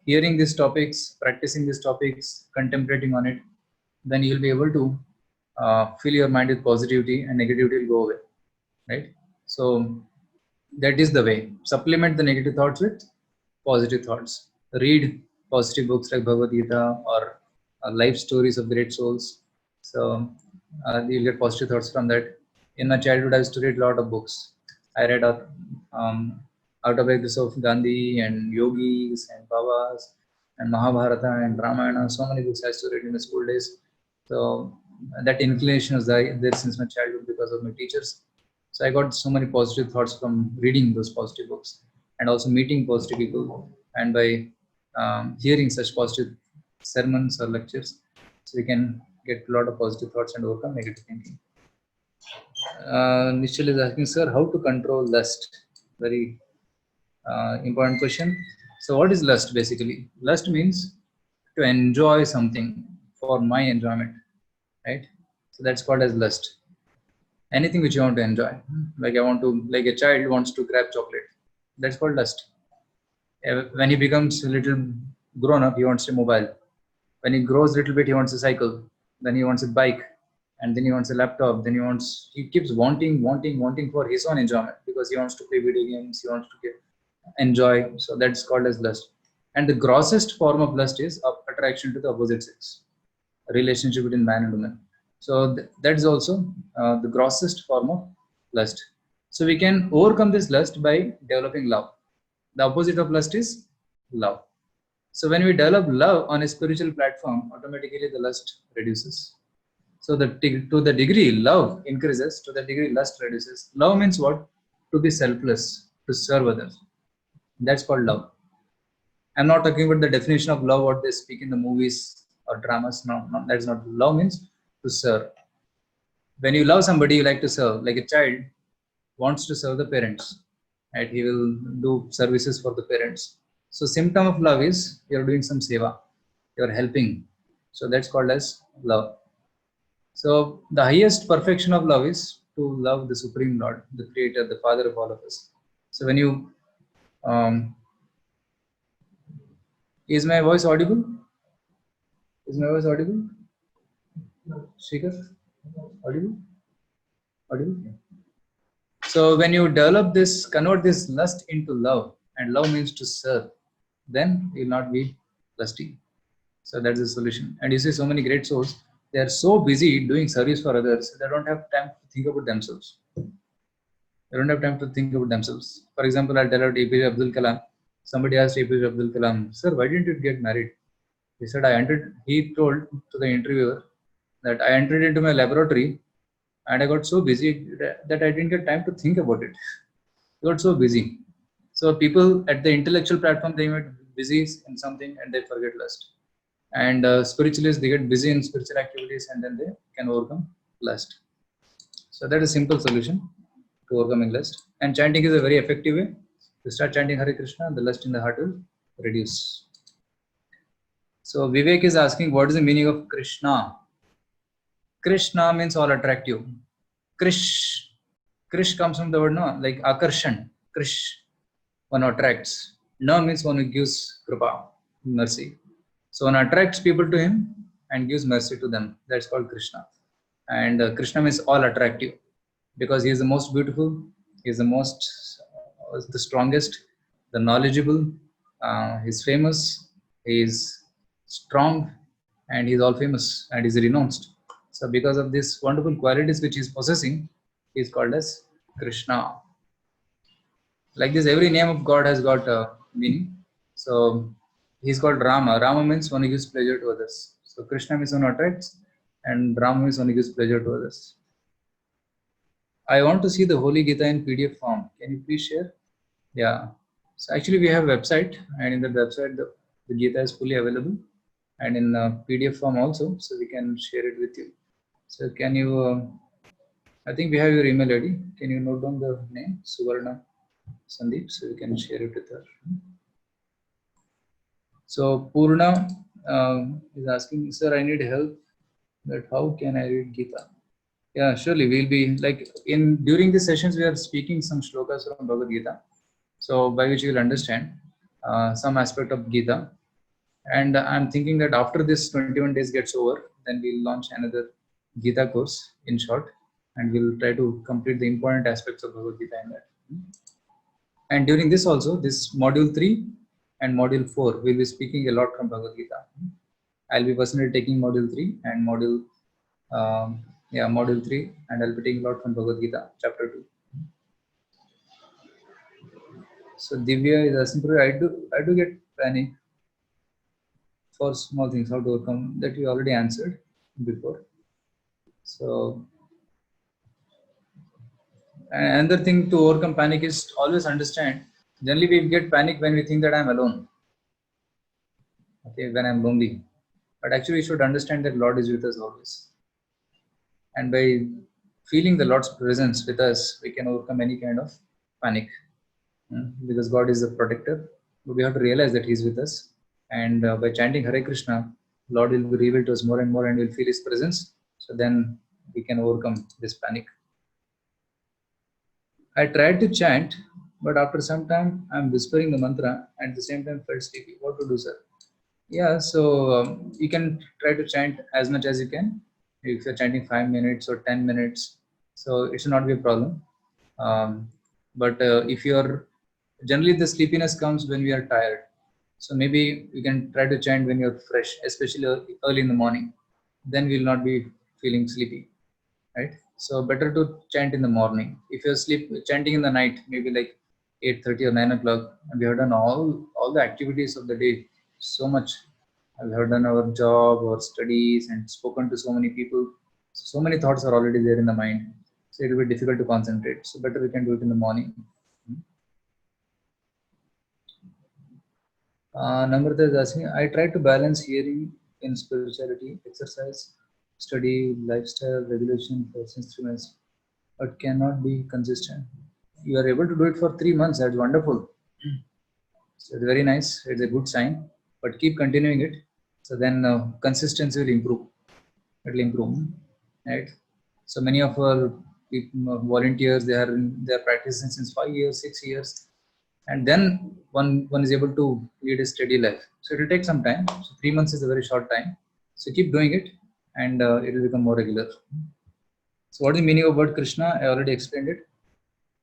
hearing these topics, practicing these topics, contemplating on it, then you'll be able to fill your mind with positivity and negativity will go away, right? So that is the way. Supplement the negative thoughts with positive thoughts. Read positive books like Bhagavad Gita or life stories of great souls. So you'll get positive thoughts from that. In my childhood, I used to read a lot of books. I read autobiographies of Gandhi and yogis and Babas and Mahabharata and Ramayana. So many books I used to read in the school days. So that inclination was there since my childhood because of my teachers. So I got so many positive thoughts from reading those positive books and also meeting positive people. And by hearing such positive sermons or lectures, so we can get a lot of positive thoughts and overcome negative thinking. Nichal is asking, sir, how to control lust? Very important question. So what is lust basically? Lust means to enjoy something for my enjoyment, right? So that's called as lust. Anything which you want to enjoy. Like like a child wants to grab chocolate. That's called lust. When he becomes a little grown up, he wants a mobile. When he grows a little bit, he wants a cycle. Then he wants a bike. And then he wants a laptop. Then he keeps wanting for his own enjoyment because he wants to play video games. He wants to enjoy. So that's called as lust. And the grossest form of lust is attraction to the opposite sex, a relationship between man and woman. So that is also the grossest form of lust. So we can overcome this lust by developing love. The opposite of lust is love. So when we develop love on a spiritual platform, automatically the lust reduces. So to the degree love increases, to the degree lust reduces. Love means what? To be selfless, to serve others. That's called love. I'm not talking about the definition of love, what they speak in the movies or dramas. No, that's not. Love means to serve. When you love somebody, you like to serve. Like a child wants to serve the parents, right? He will do services for the parents. So symptom of love is you're doing some seva, you're helping. So that's called as love. So the highest perfection of love is to love the Supreme Lord, the Creator, the Father of all of us. So when you is my voice audible? Is my voice audible? Shikar? Audible? Audible? So when you develop this, convert this lust into love, and love means to serve, then you will not be lusty. So that's the solution. And you see so many great souls, they are so busy doing service for others, they don't have time to think about themselves. They don't have time to think about themselves. For example, I'll tell out APJ Abdul Kalam. Somebody asked APJ Abdul Kalam, sir, why didn't you get married? He said, he told to the interviewer that I entered into my laboratory and I got so busy that I didn't get time to think about it. I got so busy. So people at the intellectual platform, they get busy in something and they forget lust. And spiritualists, they get busy in spiritual activities and then they can overcome lust. So that is a simple solution to overcoming lust. And chanting is a very effective way. To start chanting Hare Krishna, the lust in the heart will reduce. So Vivek is asking, what is the meaning of Krishna? Krishna means all attractive. Krish comes from the word no, like akarshan. Krish, one attracts. Na means one who gives kripa, mercy. So one attracts people to him and gives mercy to them. That's called Krishna. And Krishna means all attractive because he is the most beautiful, he is the most, the strongest, the knowledgeable, he's famous, he is strong, and he's all famous and he's renounced. So because of these wonderful qualities which he's possessing, he's called as Krishna. Like this, every name of God has got a meaning. So he's called Rama. Rama means one who gives pleasure to others. So Krishna means one who attracts, and Rama means one who gives pleasure to others. I want to see the Holy Gita in PDF form. Can you please share? Yeah. So actually we have a website, and in the website the Gita is fully available, and in PDF form also. So we can share it with you. So can you? I think we have your email ID. Can you note down the name Suvarna Sandeep, so we can share it with her. So Purna is asking, sir, I need help. That how can I read Gita? Yeah, surely we'll be like during the sessions we are speaking some shlokas from Bhagavad Gita, so by which you will understand some aspect of Gita. And I'm thinking that after this 21 days gets over, then we'll launch another Gita course in short, and we'll try to complete the important aspects of Bhagavad Gita in that. And during this also, this module 3 and module 4, we'll be speaking a lot from Bhagavad Gita. I'll be personally taking module 3 and module 3, and I'll be taking a lot from Bhagavad Gita, chapter 2. So Divya is asking, I do get panic for small things, how to overcome that you already answered before. So another thing to overcome panic is always understand, generally we get panic when we think that I'm alone. Okay, when I'm lonely. But actually we should understand that Lord is with us always. And by feeling the Lord's presence with us, we can overcome any kind of panic. Because God is the protector. We have to realize that He is with us. And by chanting Hare Krishna, Lord will be revealed to us more and more, and we'll feel His presence. So then we can overcome this panic. I tried to chant, but after some time I'm whispering the mantra and at the same time felt sleepy. What to do, sir? Yeah, so you can try to chant as much as you can. If you're chanting 5 minutes or 10 minutes, so it should not be a problem. But if you're generally the sleepiness comes when we are tired. So maybe you can try to chant when you're fresh, especially early in the morning. Then we'll not be feeling sleepy, right? So better to chant in the morning. If you're chanting in the night, maybe like 8:30 or 9 o'clock, and we have done all the activities of the day so much. We have done our job or studies and spoken to so many people. So many thoughts are already there in the mind. So it will be difficult to concentrate. So better we can do it in the morning. Namrata is asking, I try to balance hearing in spirituality, exercise, study, lifestyle, regulation, first instruments, but cannot be consistent. You are able to do it for 3 months. That's wonderful. So it's very nice. It's a good sign, but keep continuing it. So then consistency will improve. It will improve, right? So many of our volunteers, they are practicing since 5 years, 6 years, and then one is able to lead a steady life. So it will take some time. So 3 months is a very short time. So keep doing it, and it will become more regular. So what is the meaning of word Krishna? I already explained it.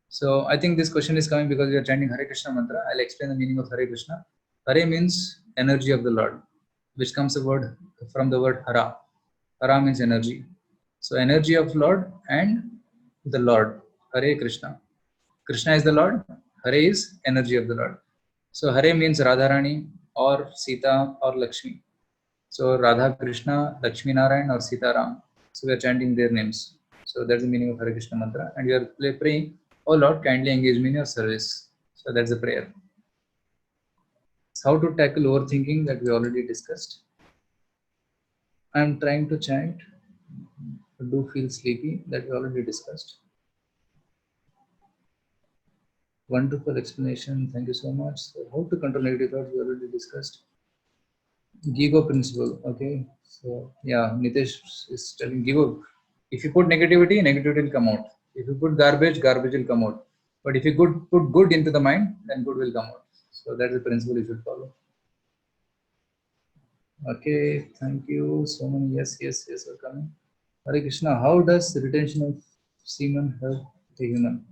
So I think this question is coming because we are chanting Hare Krishna mantra. I'll explain the meaning of Hare Krishna. Hare means energy of the Lord, which comes from the word Hara. Hara means energy. So energy of Lord and the Lord. Hare Krishna. Krishna is the Lord. Hare is energy of the Lord. So Hare means Radharani or Sita or Lakshmi. So Radha Krishna, Lakshmi Narayan or Sita Ram. So we are chanting their names. So that's the meaning of Hare Krishna mantra. And we are praying, oh Lord, kindly engage me in your service. So that's the prayer. So how to tackle overthinking, that we already discussed. I am trying to chant, but do feel sleepy, that we already discussed. Wonderful explanation. Thank you so much. So how to control negative thoughts, we already discussed. Gigo principle. Okay. So yeah, Nitesh is telling Gigo. If you put negativity, negativity will come out. If you put garbage, garbage will come out. But if you put good into the mind, then good will come out. So that's the principle you should follow. Okay, thank you. So many yes are coming. Hare Krishna, how does retention of semen help the human?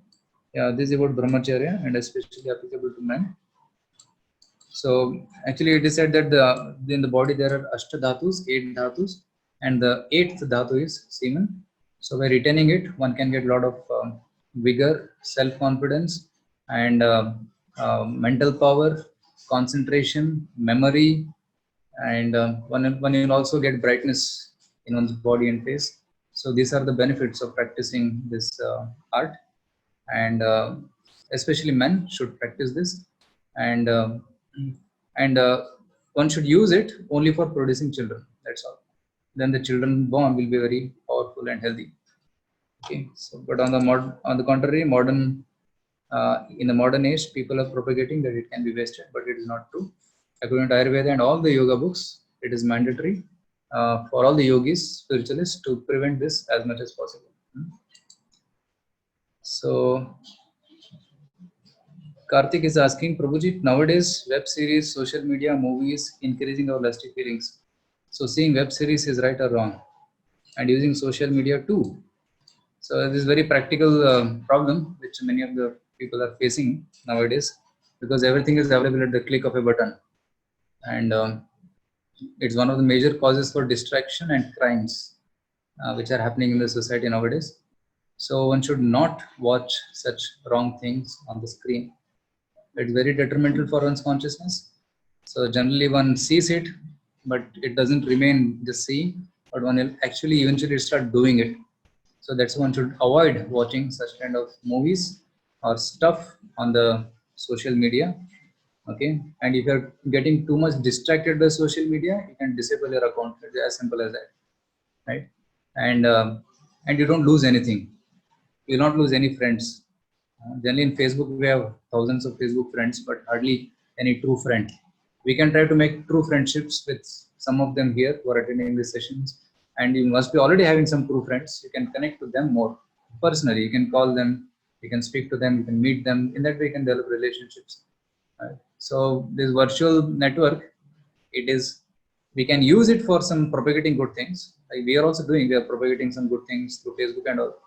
Yeah, this is about brahmacharya and especially applicable to men. So actually it is said that in the body there are ashtadhatus, 8 dhatus, and the 8th dhatu is semen. So by retaining it, one can get a lot of vigor, self-confidence, and mental power, concentration, memory, and one will also get brightness in one's body and face. So these are the benefits of practicing this art, and especially men should practice this, and one should use it only for producing children. That's all. Then the children born will be very powerful and healthy. Okay. So, but on the contrary, in the modern age, people are propagating that it can be wasted, but it is not true. According to Ayurveda and all the yoga books, it is mandatory for all the yogis, spiritualists, to prevent this as much as possible. So Karthik is asking, Prabhuji, nowadays web series, social media, movies increasing our lusty feelings. So seeing web series is right or wrong, and using social media too. So this is very practical problem which many of the people are facing nowadays, because everything is available at the click of a button, and it's one of the major causes for distraction and crimes which are happening in the society nowadays. So one should not watch such wrong things on the screen. It's very detrimental for one's consciousness. So generally one sees it, but it doesn't remain just seeing, but one will actually eventually start doing it. So that's why one should avoid watching such kind of movies or stuff on the social media. Okay, and if you're getting too much distracted by social media, you can disable your account. It's as simple as that, right? And you don't lose anything. You will not lose any friends. Generally, in Facebook, we have thousands of Facebook friends, but hardly any true friend. We can try to make true friendships with some of them here who are attending these sessions, and you must be already having some true friends. You can connect to them more personally. You can call them, you can speak to them, you can meet them. In that way, you can develop relationships. So this virtual network, we can use it for some propagating good things. Like we are also doing, we are propagating some good things through Facebook and all.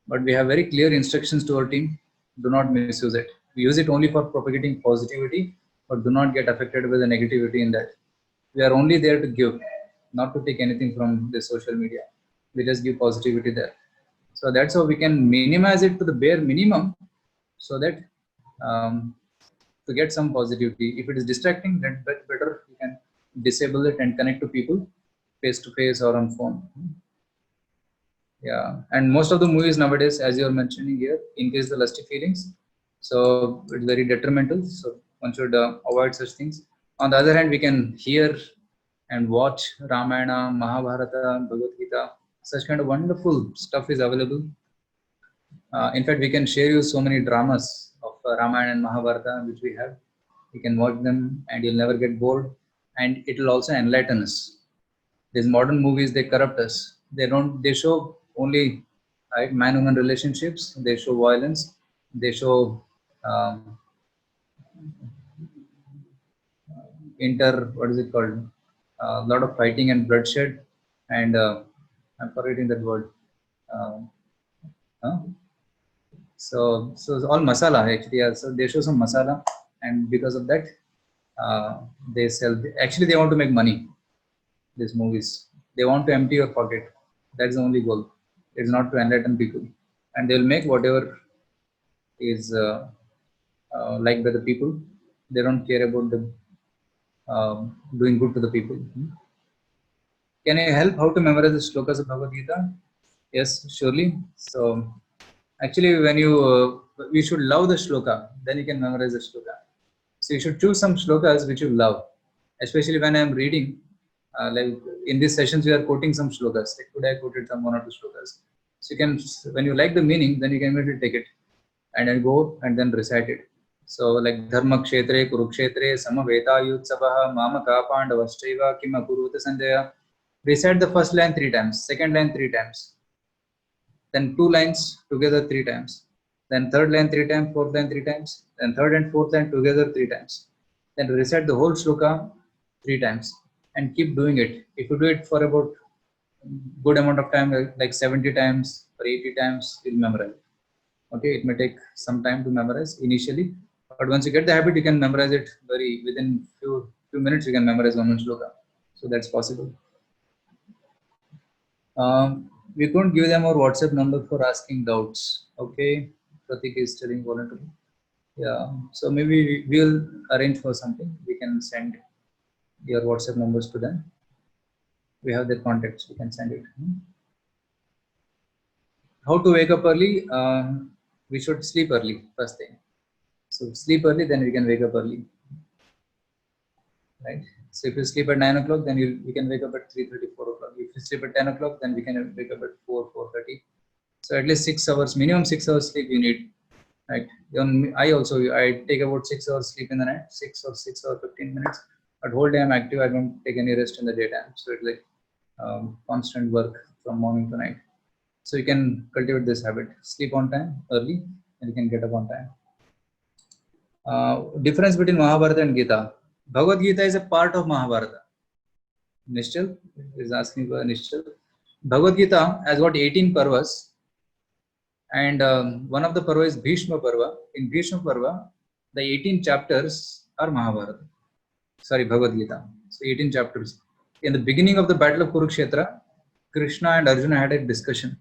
But we have very clear instructions to our team: do not misuse it. We use it only for propagating positivity, but do not get affected by the negativity in that. We are only there to give, not to take anything from the social media. We just give positivity there. So that's how we can minimize it to the bare minimum, so that to get some positivity. If it is distracting, then better you can disable it and connect to people face to face or on phone. Yeah, and most of the movies nowadays, as you are mentioning here, increase the lusty feelings. So it's very detrimental. So one should avoid such things. On the other hand, we can hear and watch Ramayana, Mahabharata, Bhagavad Gita. Such kind of wonderful stuff is available. In fact, we can share you so many dramas of Ramayana and Mahabharata which we have. You can watch them and you'll never get bored. And it will also enlighten us. These modern movies, they corrupt us. They show only man-woman relationships. They show violence. They show um, what is it called? A lot of fighting and bloodshed. And I'm forgetting that word. Huh? So it's all masala actually. Yeah. So they show some masala, and because of that, they sell. Actually, they want to make money. These movies, they want to empty your pocket. That's the only goal. It's not to enlighten people, and they'll make whatever is liked by the people. They don't care about the doing good to the people. Can you help how to memorize the shlokas of Bhagavad Gita? Yes, surely. So actually, when you should love the shloka, then you can memorize the shloka. So you should choose some shlokas which you love. Especially when I am reading, like in these sessions, we are quoting some shlokas. Like today I quoted some 1 or 2 shlokas. So you can, when you like the meaning, then you can immediately take it and then go and then recite it. So like Dharma Kshetre, Kurukshetre, Samaveta Yutsavaha, Mamaka Pandavaschaiva, Kima Kuruta Sanjaya. Recite the first line 3 times, second line 3 times, then 2 lines together 3 times, then third line 3 times, fourth line 3 times, then third and fourth line together 3 times. Then recite the whole shloka 3 times and keep doing it. If you do it for about good amount of time, like 70 times or 80 times, you'll memorize it. Okay, it may take some time to memorize initially, but once you get the habit, you can memorize it within few minutes. You can memorize one shloka, so that's possible. We couldn't give them our WhatsApp number for asking doubts. Okay, Pratik is telling voluntarily. Yeah, so maybe we'll arrange for something. We can send your WhatsApp numbers to them. We have their contacts. We can send it. How to wake up early? We should sleep early first thing. So sleep early, then we can wake up early. Right? So if you sleep at 9 o'clock, then you can wake up at 3:30, 4 o'clock. If you sleep at 10 o'clock, then we can wake up at 4:30. So at least 6 hours, minimum 6 hours sleep you need. Right? I take about 6 hours sleep in the night, 6 or 15 minutes. But whole day I'm active. I don't take any rest in the daytime. So it's like constant work from morning to night. So you can cultivate this habit. Sleep on time early, and you can get up on time. Difference between Mahabharata and Gita. Bhagavad Gita is a part of Mahabharata. Nishchal is asking for Nishchal. Bhagavad Gita has got 18 parvas, and one of the parva is Bhishma Parva. In Bhishma Parva, the 18 chapters are Mahabharata. Sorry, Bhagavad Gita. So 18 chapters. In the beginning of the battle of Kurukshetra, Krishna and Arjuna had a discussion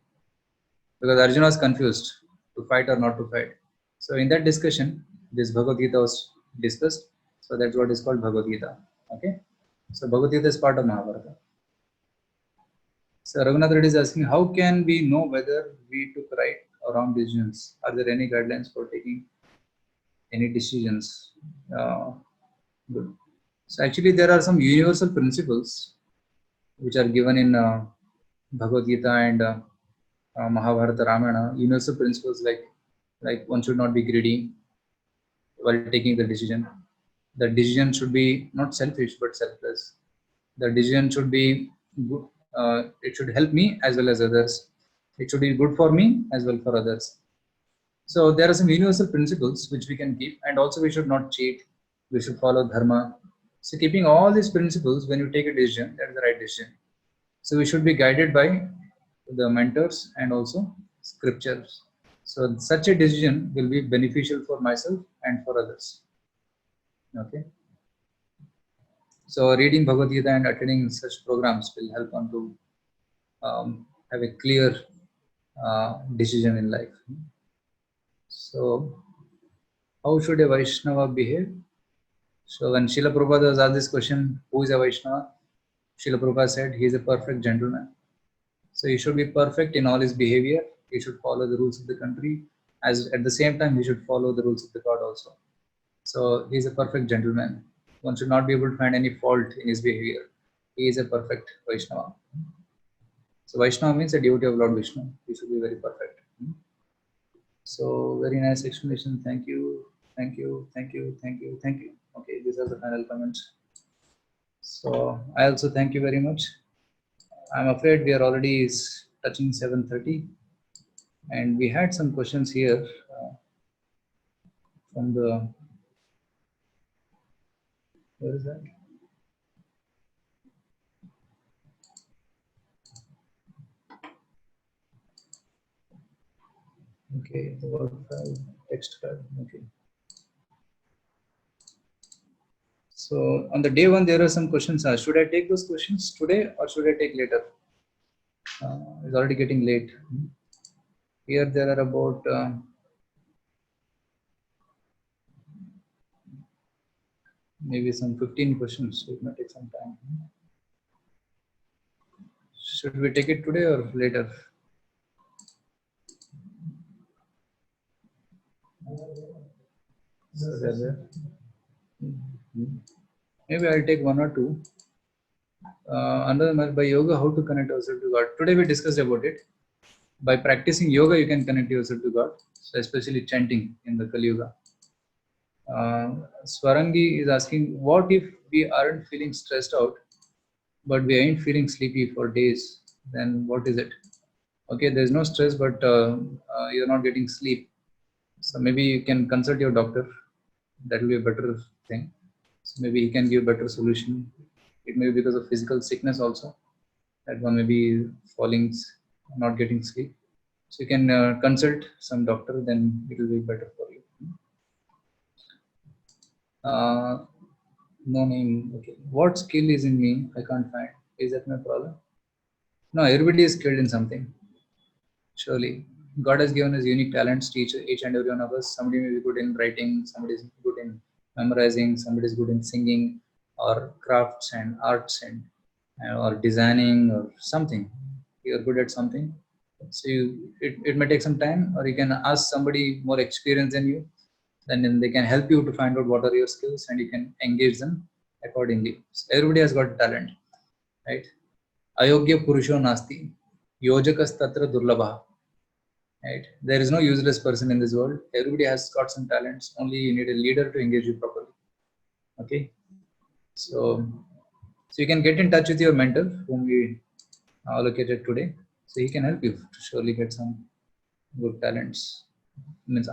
because Arjuna was confused to fight or not to fight. So in that discussion, this Bhagavad Gita was discussed. So that's what is called Bhagavad Gita. Okay. So Bhagavad Gita is part of Mahabharata. So Raghunath Reddy is asking, how can we know whether we took right or wrong decisions? Are there any guidelines for taking any decisions? Good. So actually there are some universal principles which are given in Bhagavad Gita and Mahabharata, Ramayana. Universal principles like one should not be greedy while taking the decision. The decision should be not selfish but selfless. The decision should be good. It should help me as well as others. It should be good for me as well for others. So there are some universal principles which we can keep, and also we should not cheat. We should follow dharma. So keeping all these principles, when you take a decision, that is the right decision. So we should be guided by the mentors and also scriptures. So such a decision will be beneficial for myself and for others. Okay. So reading Bhagavad Gita and attending such programs will help one to have a clear decision in life. So how should a Vaishnava behave? So when Srila Prabhupada was asked this question, who is a Vaishnava? Srila Prabhupada said he is a perfect gentleman. So he should be perfect in all his behavior. He should follow the rules of the country. As at the same time, he should follow the rules of the God also. So he is a perfect gentleman. One should not be able to find any fault in his behavior. He is a perfect Vaishnava. So Vaishnava means a devotee of Lord Vishnu. He should be very perfect. So very nice explanation. Thank you. Thank you. Thank you. Thank you. Thank you. Okay, these are the final comments. So I also thank you very much. I'm afraid we are already touching 7:30, and we had some questions here from the. Where is that? Okay, the word file, text file. Okay. So on the day one, there are some questions. Should I take those questions today or should I take later? It's already getting late. Here there are about maybe some 15 questions. So it might take some time. Should we take it today or later? So they're there. Maybe I'll take one or two. Another by yoga, how to connect ourselves to God. Today we discussed about it. By practicing yoga, you can connect yourself to God. So especially chanting in the Kali Yuga. Swarangi is asking, what if we aren't feeling stressed out, but we ain't feeling sleepy for days? Then what is it? Okay, there's no stress, but you're not getting sleep. So maybe you can consult your doctor. That will be a better thing. So maybe he can give better solution. It may be because of physical sickness also. That one may be falling, not getting sleep. So you can consult some doctor, then it will be better for you. No name. Okay. What skill is in me? I can't find. Is that my problem? No, everybody is skilled in something. Surely. God has given us unique talents to each and every one of us. Somebody may be good in writing, somebody is good in memorizing, somebody is good in singing, or crafts and arts and or designing or something. You're good at something. So it may take some time, or you can ask somebody more experienced than you. Then they can help you to find out what are your skills and you can engage them accordingly. So everybody has got talent, right? Ayogya Purusho Nasti, Yojakas Tatra Durlabha. Right? There is no useless person in this world. Everybody has got some talents. Only you need a leader to engage you properly. Okay. So you can get in touch with your mentor whom we allocated today. So he can help you to surely get some good talents. Means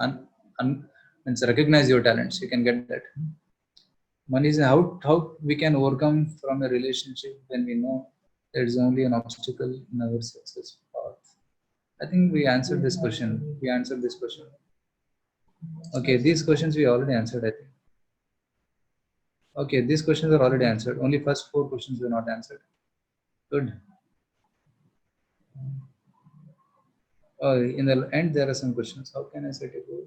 means recognize your talents. You can get that. One is how we can overcome from a relationship when we know there is only an obstacle in our success path. I think we answered this question. We answered this question. Okay, these questions we already answered, I think. Okay, these questions are already answered. Only first 4 questions were not answered. Good. In the end, there are some questions. How can I set a goal?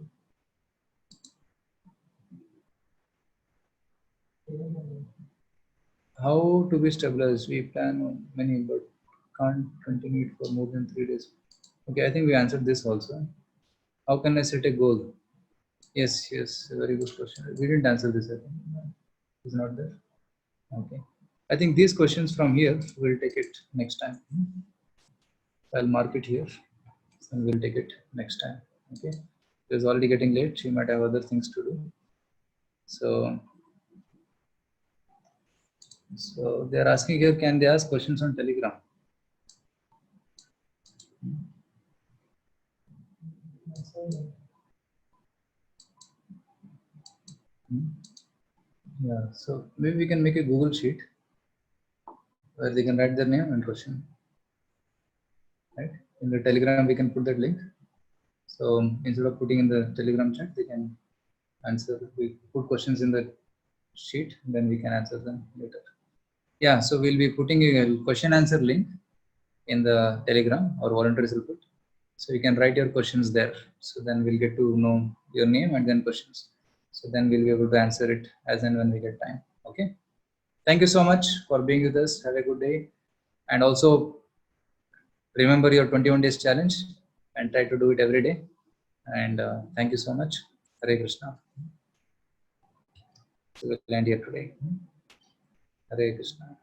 How to be stabilized? We plan on many, but can't continue it for more than 3 days. Okay, I think we answered this also. How can I set a goal? Yes, a very good question. We didn't answer this, I think. It's not there. Okay. I think these questions from here, we'll take it next time. I'll mark it here and we'll take it next time. Okay. It's already getting late. She might have other things to do. So they're asking here, can they ask questions on Telegram? Yeah, so maybe we can make a Google sheet where they can write their name and question. Right? In the Telegram, we can put that link. So instead of putting in the Telegram chat, they can answer. We put questions in the sheet, then we can answer them later. Yeah, so we'll be putting a question answer link in the Telegram or volunteers will put. So you can write your questions there. So then we'll get to know your name and then questions. So then we'll be able to answer it as and when we get time. Okay. Thank you so much for being with us. Have a good day. And also remember your 21 days challenge and try to do it every day. And thank you so much. Hare Krishna. So we'll end here today. Hare Krishna.